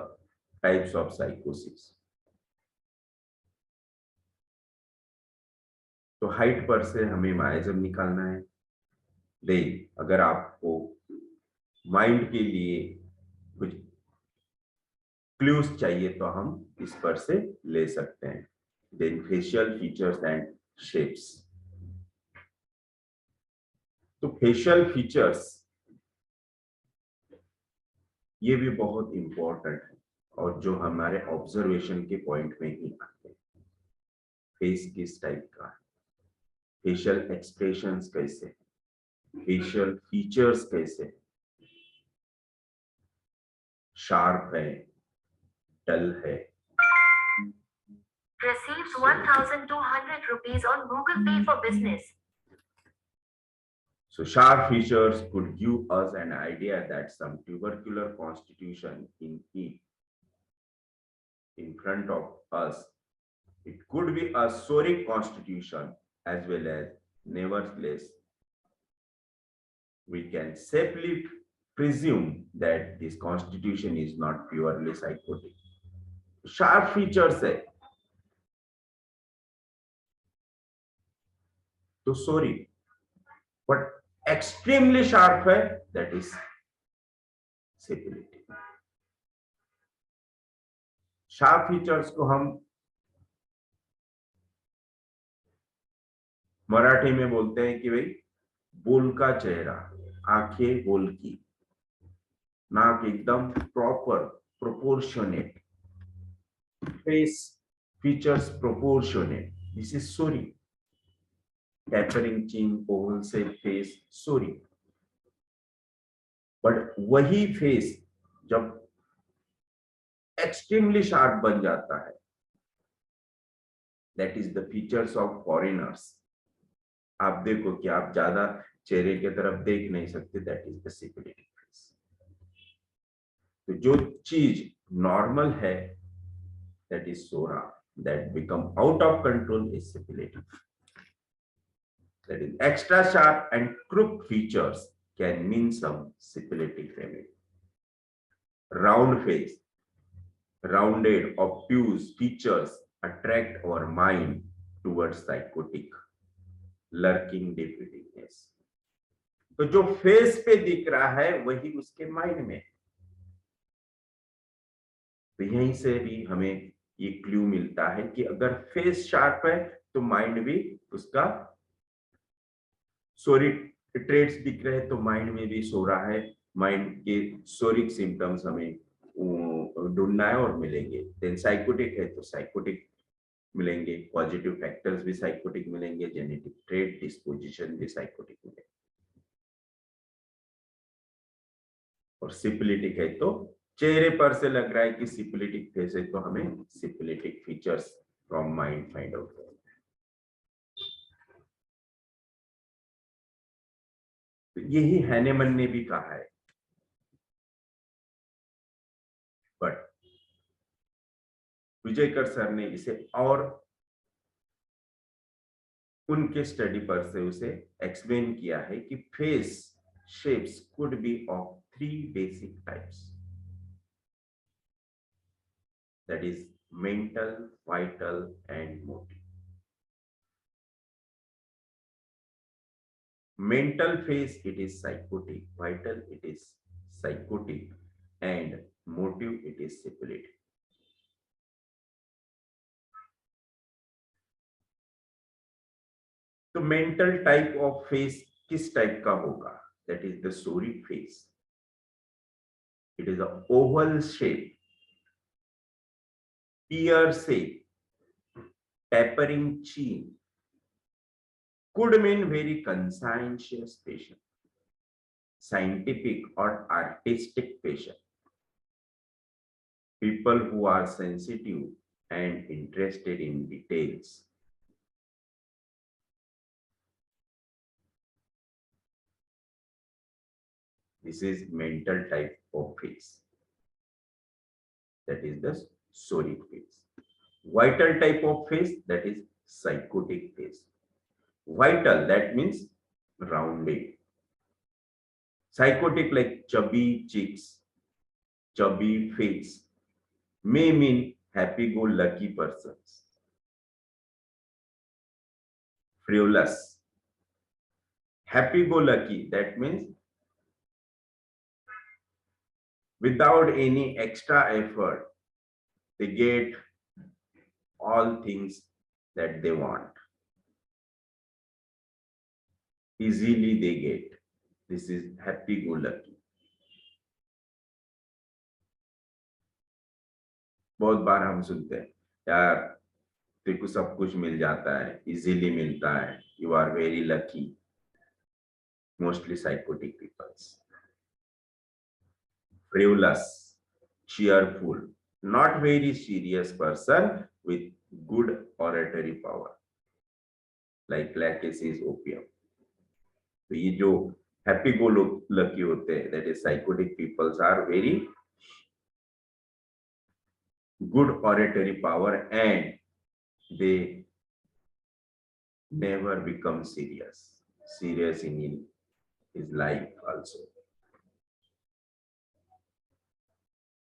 types of psychosis. तो height पर से हमें miasm निकालना है। Then अगर आपको माइंड के लिए कुछ क्लूज चाहिए तो हम इस पर से ले सकते हैं। Then facial features and shapes, तो फेशियल फीचर्स ये भी बहुत इंपॉर्टेंट है और जो हमारे ऑब्जर्वेशन के पॉइंट में ही आते हैं। फेस किस टाइप का है, फेशियल एक्सप्रेशंस कैसे, फेशियल फीचर्स कैसे, शार्प है, डल है, Received 1,200 rupees on Google Pay for business. So sharp features could give us an idea that some tubercular constitution in it in front of us. It could be a soric constitution as well as nevertheless. We can safely presume that this constitution is not purely psychotic. Sharp features है तो sorry, but extremely sharp है, that is syphilitic. Sharp features को हम मराठी में बोलते हैं कि भाई बोल का चेहरा, आंखें बोल की, नाक एकदम proper proportionate, face features proportionate, this is sorry. Tapering chin, oval shape face, sorry. But वही फेस जब एक्सट्रीमली शार्प बन जाता है, that is the features of foreigners. आप देखो कि आप ज्यादा चेहरे की तरफ देख नहीं सकते, that is the syphilitic face. तो जो चीज नॉर्मल है, that is psora, that become out of control is syphilitic. That is extra sharp and crooked features can mean some syphilitic remedy. Round face, rounded, obtuse features attract our mind towards psychotic, lurking diffidence. तो जो face पे दिख रहा है वही उसके mind में. तो यहीं से भी हमें ये क्लू मिलता है कि अगर फेस शार्प है तो माइंड भी उसका सोरिक ट्रेड्स दिख रहे हैं, तो माइंड में भी सो रहा है. माइंड के सोरिक सिम्टम्स हमें ढूंढना है और मिलेंगे. देन साइकोटिक है तो साइकोटिक मिलेंगे, पॉजिटिव फैक्टर्स भी साइकोटिक मिलेंगे, जेनेटिक ट्रेड डिस्पोजिशन भी साइकोटिक मिलेंगे. और सिपिलिटिक है तो चेहरे पर से लग रहा है कि सिपिलिटिक फेस है, तो हमें syphilitic features from mind find out. तो यही हैनेमन ने भी कहा है. बट विजयकर सर ने इसे और उनके स्टडी पर से उसे एक्सप्लेन किया है कि face shapes could be of 3 basic types, that is mental, vital and motive. Mental phase, it is psychotic. Vital, it is psychotic. And motive, it is syphilitic. तो mental type of face किस type का होगा? That is the soric face. It is an oval shape, pear shape, tapering chin. Could mean very conscientious patient, scientific or artistic patient, people who are sensitive and interested in details. This is mental type of face, that is the soric face. Vital type of face, that is psychotic face. Vital, that means rounded. Psychotic, like chubby cheeks, chubby face, may mean happy-go-lucky persons. Frivolous, happy-go-lucky, that means without any extra effort, they get all things that they want. Easily they get. This is happy-go-lucky. बहुत बार हम सुनते हैं, यार तेरे को सब कुछ मिल जाता है, इजीली मिलता है, you are very lucky. Mostly psychotic peoples. Frivolous, cheerful, not very serious person with good oratory power, like Lachesis opium. तो ये जो happy go lucky होते हैं, that is psychotic peoples are very good oratory power and they never become serious in his life also.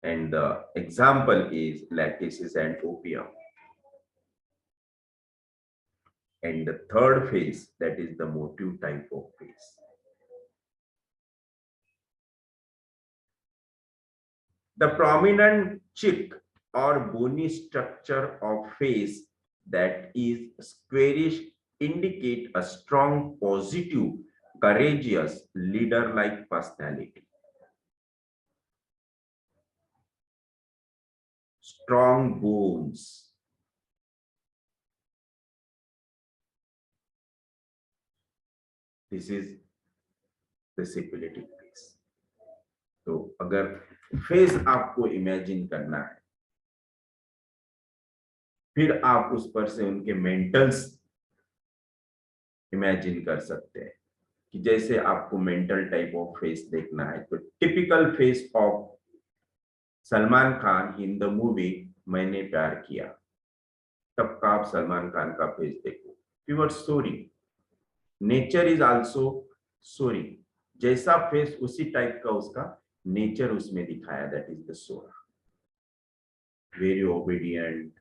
And the example is Lachesis and opium. And the third phase, that is the motive type of phase. The prominent chick or bony structure of face that is squarish indicate a strong, positive, courageous, leader-like personality. Strong bones. This is the syphilitic face. तो अगर face आपको imagine करना है, फिर आप उस पर से उनके मेंटल्स इमेजिन कर सकते हैं कि जैसे आपको मेंटल टाइप ऑफ फेस देखना है, तो typical face of Salman Khan in the movie मैंने प्यार किया, तब का आप सलमान खान का फेस देखो, pure story. Nature is also story. जैसा फेस उसी टाइप का उसका नेचर उसमें दिखाया, that is the psora. Very obedient.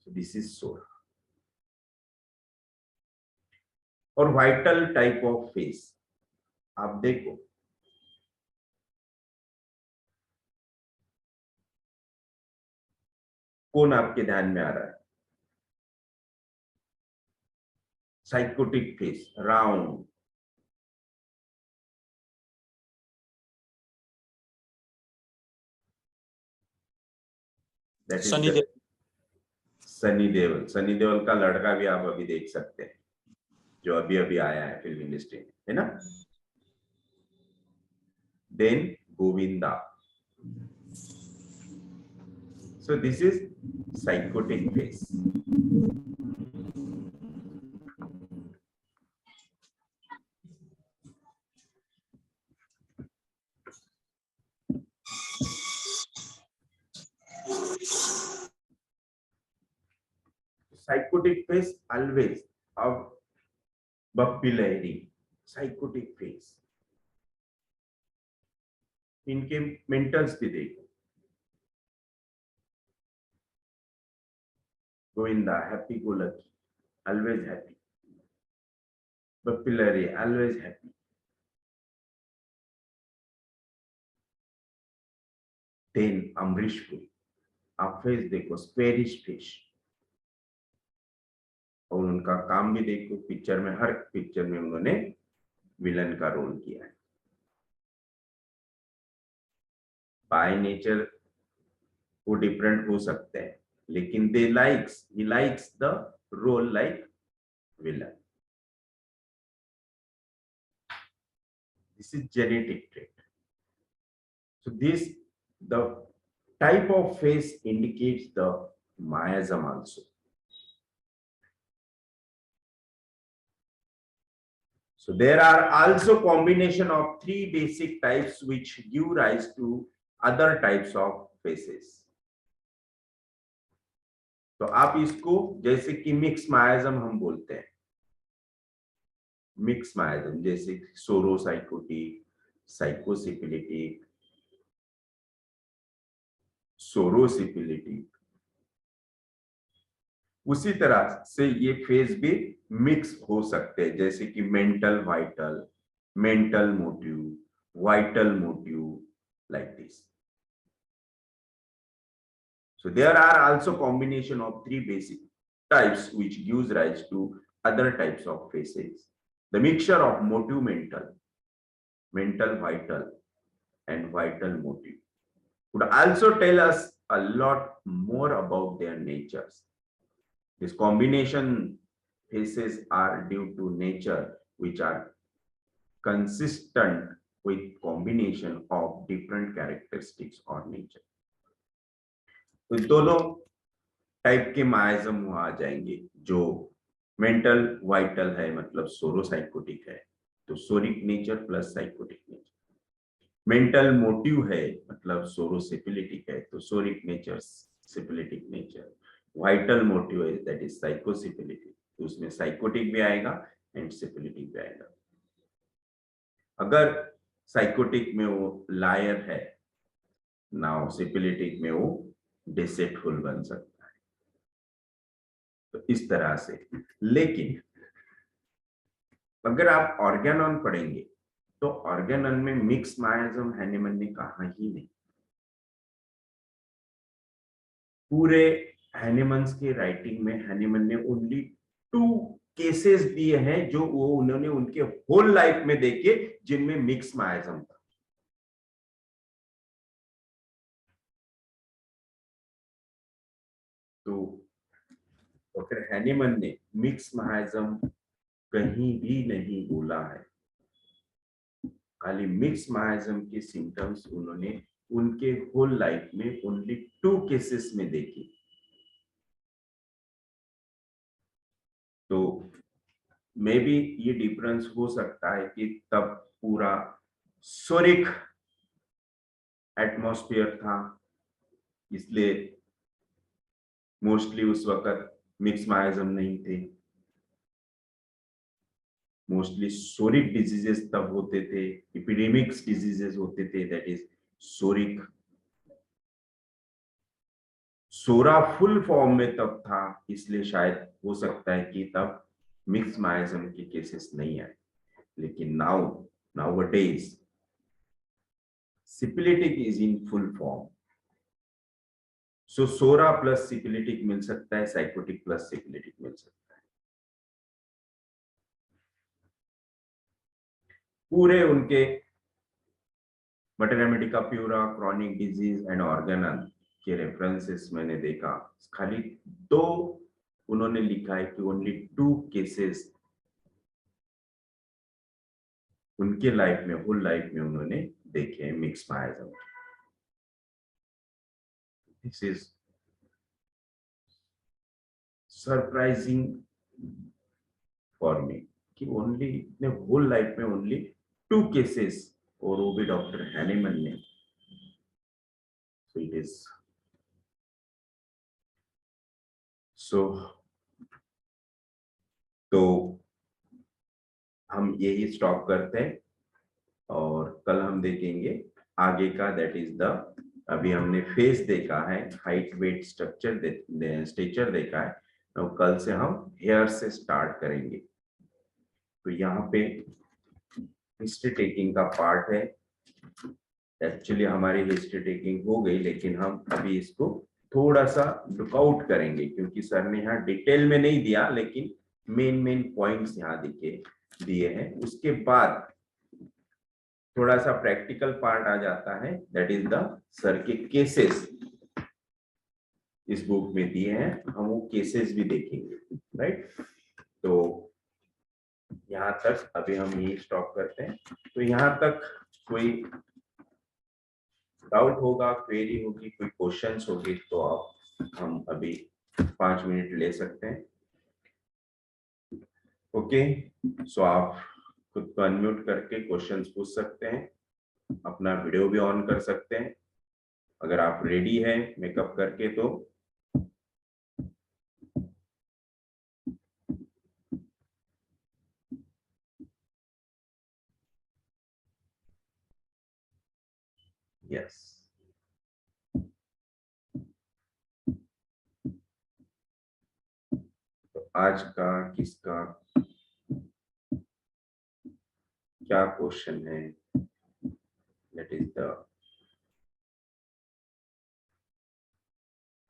This is psora. और वाइटल टाइप ऑफ फेस आप देखो, कौन आपके ध्यान में आ रहा है? Psychotic face, round. Sunny Deol. Sunny Deol. Sunny Deol का लड़का भी आप अभी देख सकते हैं, जो अभी अभी आया है फिल्म इंडस्ट्री में, है ना? Then Govinda. So this is psychotic face. Psychotic face always of Bappi Lahiri. Psychotic face. इनके मेंटल्स भी देखो. Govinda, happy go lucky, always happy. Bappi Lahiri, always happy. Then Amrish Puri. आप फेस देखो, स्क्वेरिश फेस. और उनका काम भी देखो, पिक्चर में, हर पिक्चर में उन्होंने विलन का रोल किया है. बाय नेचर वो डिफरेंट हो सकते हैं, लेकिन he likes the role like villain. This is genetic trait. So the type of face indicates the miasm also. So there are also combination of three basic types which give rise to other types of faces. तो आप इसको जैसे कि mix मायाजम हम बोलते हैं, mix मायाजम, जैसे सोरोसाइकोटिक, साइकोसिफिलिटिक, सोरोसिफिलिटिक, उसी तरह से ये फेज भी मिक्स हो सकते हैं, जैसे कि mental vital, mental motive, vital motive, like this. So there are also combination of three basic types which gives rise to other types of faces. The mixture of motive mental, mental vital, and vital motive would also tell us a lot more about their natures. This combination faces are due to nature which are consistent with combination of different characteristics or nature. तो दोनों type के मायाजम वहां आ जाएंगे। जो mental vital है मतलब psorosycotic है तो psoric nature plus sycotic nature. Mental motive है मतलब सोरोसिपिलिटिक है तो psoric nature syphilitic nature. Vital motive है दैट इज साइकोसिपिलिटिक तो उसमें साइकोटिक भी आएगा एंड सिपिलिटिक भी आएगा। अगर साइकोटिक में वो लायर है नाउ सिपिलिटिक में वो डिसेटफुल बन सकता है। तो इस तरह से। लेकिन अगर आप ऑर्गेनॉन पढ़ेंगे तो ऑर्गेनॉन में मिक्स मायाजम हैनिमन ने कहा ही नहीं। पूरे हैनिमन्स के राइटिंग में हैनिमन ने ओनली 2 केसेस दिए हैं जो वो उन्होंने उनके होल लाइफ में देखे जिनमें मिक्स मायाजम था। तो डॉक्टर हैनिमन ने मिक्स मायाजम कहीं भी नहीं बोला है। खाली मिक्स मायाजम के सिम्टम्स उन्होंने उनके होल लाइफ में ओनली 2 केसेस में देखे। तो मे बी ये डिफरेंस हो सकता है कि तब पूरा सोरिक एटमॉस्फेयर था इसलिए मोस्टली उस वक्त मिक्स मायाजम नहीं थे। मोस्टली सोरिक डिजीजेस तब होते थे, एपिडेमिक्स डिजीजेस होते थे that is psoric. Psora full form में तब था इसलिए शायद हो सकता है कि तब मिक्स मायाजम के केसेस नहीं आए। लेकिन nowadays syphilitic is in full form. So psora plus syphilitic मिल सकता है, साइकोटिक प्लस सिपिलिटिक मिल सकता है। पूरे उनके materia pura, chronic disease and organelle के रेफरेंसेस मैंने देखा, खाली 2 उन्होंने लिखा है कि ओनली 2 केसेस उनके लाइफ में होल लाइफ में उन्होंने देखे हैं mix मायाजम। This is surprising for me कि ओनली ने होल लाइफ में ओनली 2 केसेस और वो भी डॉक्टर हैनिमन ने। सो इट इज सो तो हम यही स्टॉप करते हैं और कल हम देखेंगे आगे का दैट इज द। अभी हमने फेस देखा है, हाइट वेट स्ट्रक्चर देखा है। तो कल से हम हेयर से स्टार्ट करेंगे। तो यहाँ पे हिस्ट्री टेकिंग का पार्ट है। एक्चुअली हमारी हिस्ट्री टेकिंग हो गई लेकिन हम अभी इसको थोड़ा सा लुकआउट करेंगे क्योंकि सर ने यहाँ डिटेल में नहीं दिया लेकिन मेन पॉइंट्स यहाँ दिए हैं। उसके बाद थोड़ा सा प्रैक्टिकल पार्ट आ जाता है दैट इज द सर के केसेस इस बुक में दिए हैं, हम वो केसेस भी देखेंगे राइट। तो यहाँ तक अभी हम यही स्टॉप करते हैं। तो यहाँ तक कोई डाउट होगा, क्वेरी होगी, कोई क्वेश्चंस होगी तो आप हम अभी 5 मिनट ले सकते हैं। ओके सो आप खुद को अनम्यूट करके क्वेश्चंस पूछ सकते हैं, अपना वीडियो भी ऑन कर सकते हैं अगर आप रेडी हैं मेकअप करके। तो यस तो आज का किसका क्या क्वेश्चन है दैट इज द।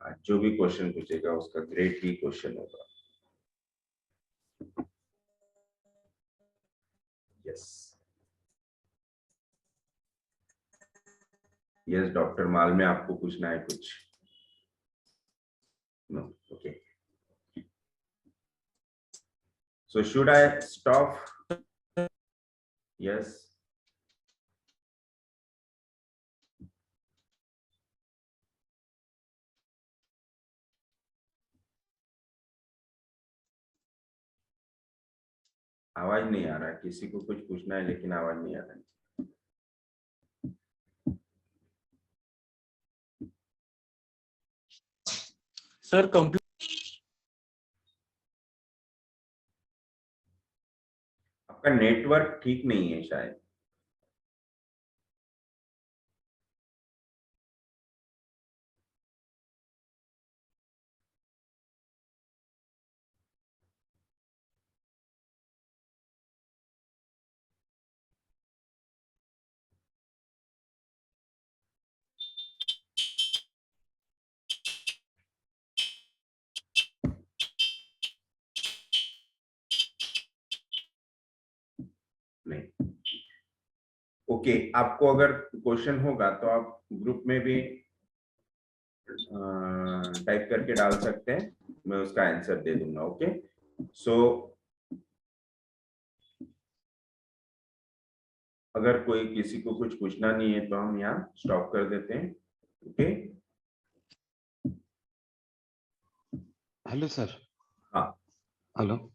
आज जो भी क्वेश्चन पूछेगा उसका ग्रेड ही क्वेश्चन होगा। यस यस डॉक्टर माल में आपको पूछना है कुछ? No okay so should I stop? Yes आवाज नहीं आ रहा, किसी को कुछ पूछना है लेकिन आवाज नहीं आ रहा है। Sir complete. आपका नेटवर्क ठीक नहीं है शायद। नहीं, ओके, आपको अगर क्वेश्चन होगा तो आप ग्रुप में भी टाइप करके डाल सकते हैं, मैं उसका आंसर दे दूंगा। ओके, सो अगर कोई किसी को कुछ पूछना नहीं है तो हम यहाँ स्टॉप कर देते हैं। Okay, hello sir. हाँ, हेलो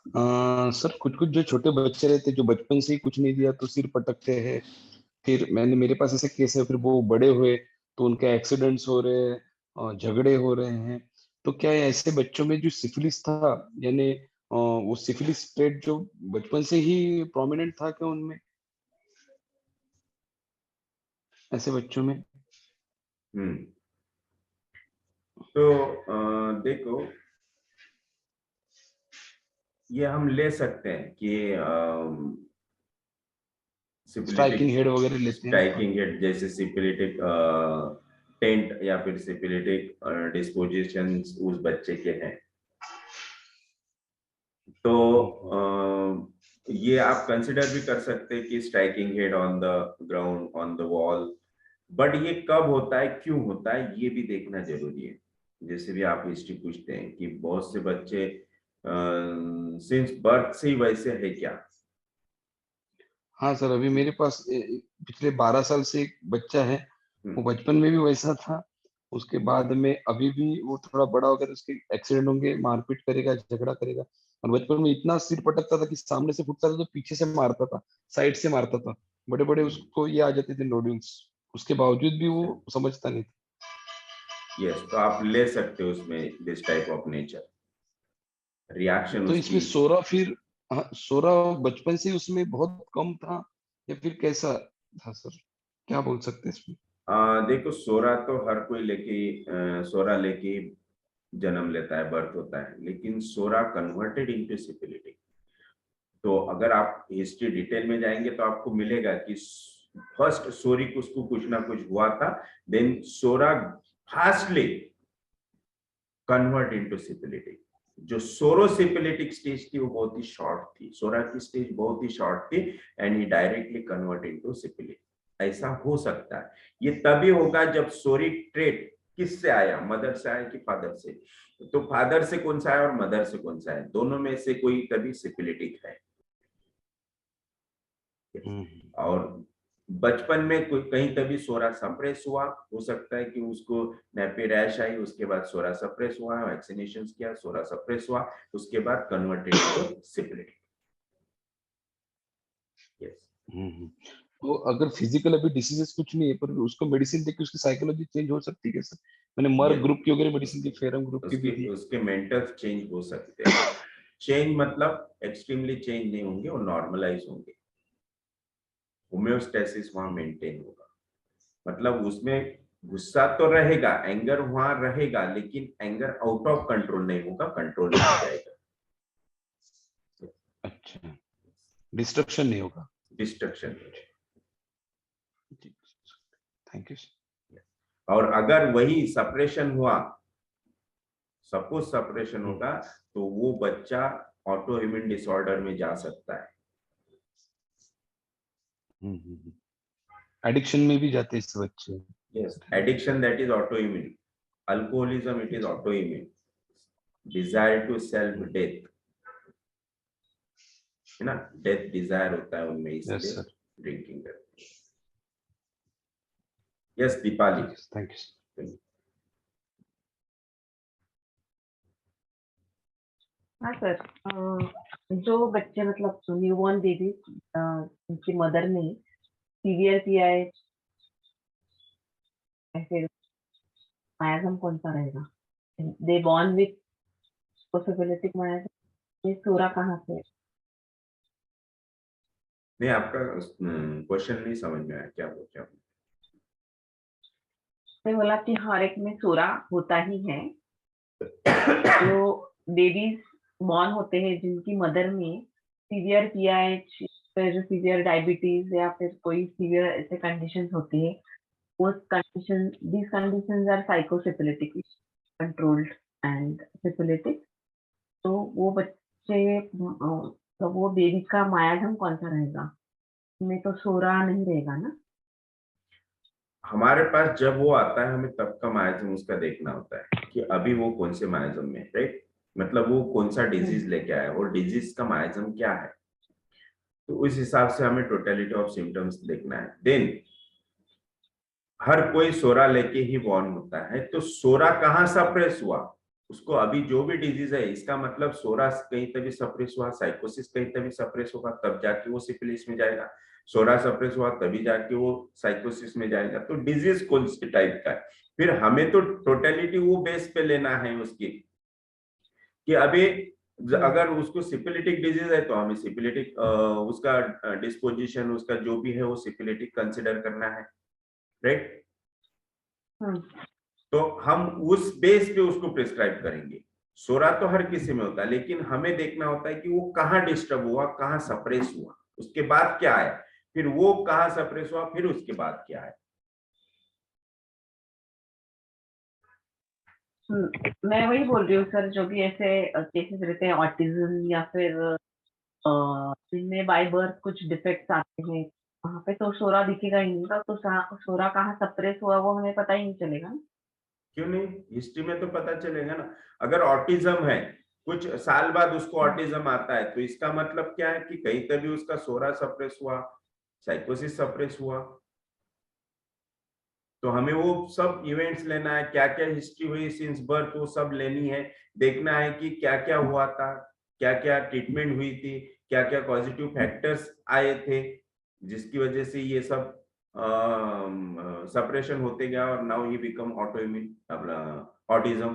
सर, कुछ कुछ जो छोटे बच्चे रहते जो बचपन से ही कुछ नहीं दिया तो सिर पटकते हैं, फिर मेरे पास ऐसे केस है, फिर वो बड़े हुए तो उनके एक्सीडेंट्स हो रहे हैं और झगड़े हो रहे हैं। तो क्या ये ऐसे बच्चों में जो सिफिलिस था, यानी वो सिफिलिस ट्रेट जो बचपन से ही प्रोमिनेंट था क्या उनमें, ऐसे बच्चों में? तो देखो, ये हम ले सकते हैं कि स्ट्राइकिंग सिपिलिटिक हेड वगैरह लेते हैं ना? स्ट्राइकिंग हेड जैसे सिपिलिटिक टेंट या फिर सिपिलिटिक डिस्पोजिशन उस बच्चे के हैं, तो ये आप कंसिडर भी कर सकते हैं कि striking head on the ground, on the wall. But ये कब होता है, क्यों होता है, ये भी देखना जरूरी है। जैसे भी आप हिस्ट्री पूछते हैं कि बहुत से बच्चे सिंस बर्थ से ही वैसे है क्या। हाँ सर, अभी मेरे पास पिछले 12 साल से एक बच्चा है, वो बचपन में भी वैसा था, उसके बाद में अभी भी वो थोड़ा बड़ा हो गया तो उसके एक्सीडेंट होंगे, मारपीट करेगा, झगड़ा करेगा। और बचपन में इतना सिर पटकता था कि सामने से फुटता था तो पीछे से मारता था, साइड से मारता था, बड़े बड़े उसको ये आ जाते थे नोड्यूल्स, उसके बावजूद भी वो समझता नहीं था। यस, तो आप ले सकते हो उसमें this type of nature reaction तो उसकी। इसमें सोरा फिर, हाँ, सोरा बचपन से उसमें बहुत कम था या फिर कैसा था सर, क्या बोल सकते हैं इसमें? देखो, सोरा तो हर कोई लेके सोरा लेके जन्म लेता है, बर्थ होता है, लेकिन सोरा कन्वर्टेड इनटू सिपिलिटिक। तो अगर आप हिस्ट्री डिटेल में जाएंगे तो आपको मिलेगा कि फर्स्ट सोरी को उसको कुछ ना कुछ हुआ था, देन सोरा फास्टली कन्वर्ट इनटू सिपिलिटिक। जो सोरोसिपिलिटिक स्टेज थी वो बहुत ही शॉर्ट थी, सोरा की स्टेज बहुत ही शॉर्ट थी, एंड ही डायरेक्टली कन्वर्ट इनटू सिपिलिटिक। ऐसा हो सकता है, ये तभी होगा जब सोरी ट्रेट किससे आया, मदर से आया कि फादर से। तो फादर से कौन सा है और मदर से कौन सा है, दोनों में से कोई तभी सिपिलिटिक है। और बचपन में कोई कहीं तभी सोरा सप्रेस हुआ, हो सकता है कि उसको नेपी रैश आई, उसके बाद सोरा सप्रेस हुआ, वैक्सीनेशन किया, सोरा सप्रेस हुआ, उसके बाद कन्वर्टेड टू सिपिलिटिक। यस, तो अगर फिजिकल अभी डिसीजेस कुछ नहीं है पर उसको मेडिसिन देके उसकी साइकोलॉजी चेंज हो सकती है क्या सर? मैंने मर्ग यस, ग्रुप की वगैरह मेडिसिन दी, फेरम ग्रुप की भी उसके दी। उसके मेंटल चेंज हो सकते हैं। चेंज मतलब एक्सट्रीमली चेंज नहीं होंगे, वो नॉर्मलाइज होंगे, होम्योस्टेसिस वहां मेंटेन होगा। मतलब उसमें गुस्सा तो रहेगा, एंगर वहां रहेगा, लेकिन एंगर आउट ऑफ कंट्रोल नहीं होगा, कंट्रोल में आ जाएगा। अच्छा, डिस्ट्रक्शन नहीं होगा। डिस्ट्रक्शन। Thank you. और अगर वही सप्रेशन हुआ, सपोज सप्रेशन होगा, तो वो बच्चा ऑटो इम्यून डिसऑर्डर में जा सकता है। एडिक्शन में भी जाते हैं इस बच्चे। Yes, addiction that is autoimmune, alcoholism it is autoimmune, desire to self death, है ना, डेथ डिजायर होता है उनमें, यस इसलिए सर। ड्रिंकिंग करते हैं। यस, दीपाली। Thank you. हाँ सर, जो बच्चे मतलब न्यूबॉर्न बेबी उनकी मदर में सीवियर पीआई फिर मायाजम कौन सा रहेगा? They born with possibility miasm, ये सोरा कहाँ से? नहीं, आपका क्वेश्चन नहीं समझ में आया, क्या बोल क्या? मैं बोला कि हर एक में सोरा होता ही है। जो बेबीज बॉर्न होते हैं जिनकी मदर में सीवियर पीआईएच, फिर सीवियर डायबिटीज या फिर कोई सीवियर ऐसे कंडीशंस होती है, उस condition these conditions are sycosyphilitic controlled and syphilitic. तो वो बच्चे तो वो बेबी का मायाजम कौन सा रहेगा? में तो सोरा नहीं रहेगा ना। हमारे पास जब वो आता है, हमें तब का मायाजम उसका देखना होता है कि अभी वो कौन से मायाजम में है, राइट? मतलब वो कौन सा डिजीज लेके आया और डिजीज का मायाजम क्या है, तो उस हिसाब से हमें टोटलिटी ऑफ सिम्टम्स देखना है। देन हर कोई सोरा लेके ही बॉर्न होता है, तो सोरा कहाँ सप्रेस हुआ, उसको अभी जो भी डिजीज है, इसका मतलब सोरा कहीं तभी सप्रेस हुआ, साइकोसिस कहीं तभी सप्रेस होगा, तब जाके वो सिफिलिस में जाएगा। सोरा सप्रेस हुआ तभी जाके वो साइकोसिस में जाएगा। तो डिजीज कौन सी टाइप का है, फिर हमें तो टोटलिटी वो बेस पे लेना है उसकी, कि अभी अगर उसको सिफिलिटिक डिजीज है तो हमें सिफिलिटिक उसका डिस्पोजिशन, उसका जो भी है वो सिफिलिटिक कंसिडर करना है, राइट? तो हम उस बेस पे उसको प्रिस्क्राइब करेंगे। सोरा तो हर किसी में होता है, लेकिन हमें देखना होता है कि वो कहाँ डिस्टर्ब हुआ, कहाँ सप्रेस हुआ, उसके बाद क्या है, फिर वो कहाँ सप्रेस हुआ, फिर उसके बाद क्या है। मैं वही बोल रही हूँ सर, जो भी ऐसे केसेस रहते हैं ऑटिज्म या फिर जिनमें बाय बर्थ कुछ डिफेक्ट्स आते हैं, वहाँ पे तो सोरा दिखेगा ही नहीं, तो सोरा कहाँ सप्रेस हुआ वो हमें पता ही नहीं चलेगा ना। क्यों नहीं, हिस्ट्री में तो पता चलेगा ना। अगर ऑटिज्म है, कुछ साल बाद उसको ऑटिज्म आता है, तो इसका मतलब क्या है कि कहीं तभी उसका सोरा सप्रेस हुआ, साइकोसिस सप्रेस हुआ। तो हमें वो सब इवेंट्स लेना है, क्या क्या हिस्ट्री हुई सिंस बर्थ, वो सब लेनी है। देखना है कि क्या क्या हुआ था, क्या क्या ट्रीटमेंट हुई थी, क्या क्या पॉजिटिव फैक्टर्स आए थे जिसकी वजह से ये सब सप्रेशन होते गया और now he become autoimmune autism.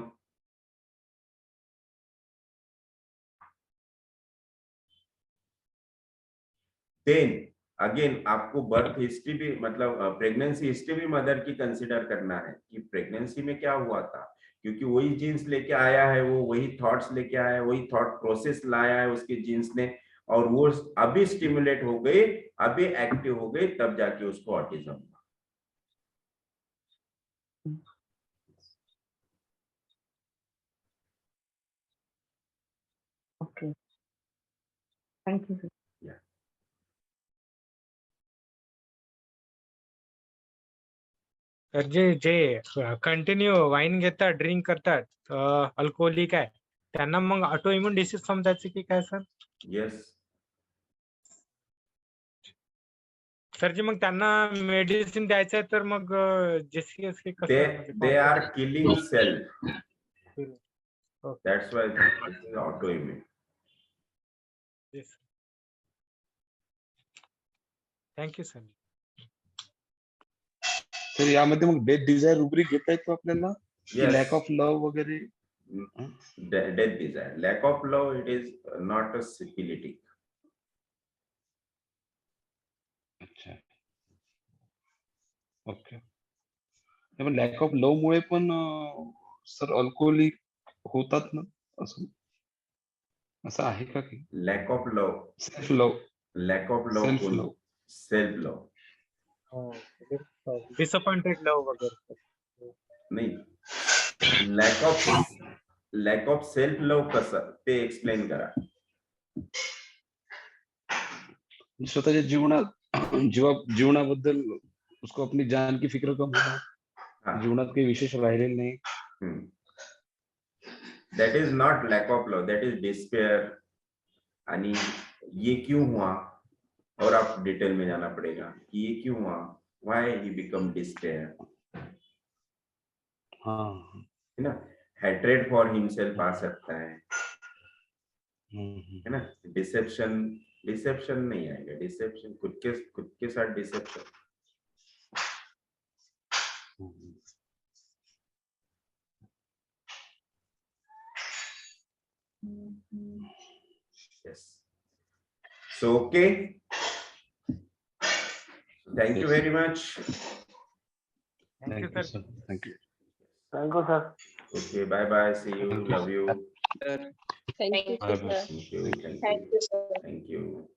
Then again आपको बर्थ हिस्ट्री भी, मतलब प्रेगनेंसी हिस्ट्री भी मदर की कंसिडर करना है कि प्रेगनेंसी में क्या हुआ था, क्योंकि वही जीन्स लेके आया है, वो वही थॉट्स लेके आया है, वही थॉट प्रोसेस लाया है उसके जीन्स ने, और वो अभी स्टिमुलेट हो गए, अभी एक्टिव हो गए, तब जाके उसको ऑटिज्म हुआ। Okay, thank you sir. तर जे कंटिन्यू वाईन घेतात, ड्रिंक करतात, अल्कोहोलिक आहे, त्यांना मग ऑटो इम्युन डिसीज समजायचं की काय सर? यस सर जी, मग त्यांना मेडिसिन द्यायचं आहे तर मग जेसीएसके कसं they are killing cell, okay, that's why this is autoimmune. Thank you sir. तर यामध्ये मग डेथ डिझायर रुब्रिक घेता येतो आपल्याला, की Yes. लॅक ऑफ लव्ह वगैरे? Death desire, lack of love, it is not a syphilitic. अच्छा, ओके. पण लॅक ऑफ लव्ह मुळे पण सर अल्कोहोलिक होतात ना, असं असं आहे का काही? Lack of love, self love, lack of love, self love. self love disappointed love वगैरे. नहीं, lack of self love कसं ते एक्सप्लेन करा. स्वतःच्या जीवनाबद्दल उसको अपनी जान की फिक्र कम होना, हाँ, जीवनात काही विशेष राहिलेलं नाही. that is not lack of love, that is despair. आणि ये क्यों हुआ, और आप डिटेल में जाना पड़ेगा कि ये क्यों हुआ, why he become despair, हाँ, है ना. hatred for himself आ सकता है, है ना, डिसेप्शन, डिसेप्शन नहीं आएगा, डिसेप्शन खुद के साथ dissipation. Yes. So okay. Thank you Yes. very much. Thank you, sir. Thank you. Thank you, sir. Okay, bye bye. See you. Thank you. Love you. Thank you, Bye-bye. sir. Thank you. Thank Thank you. you, sir. Thank you.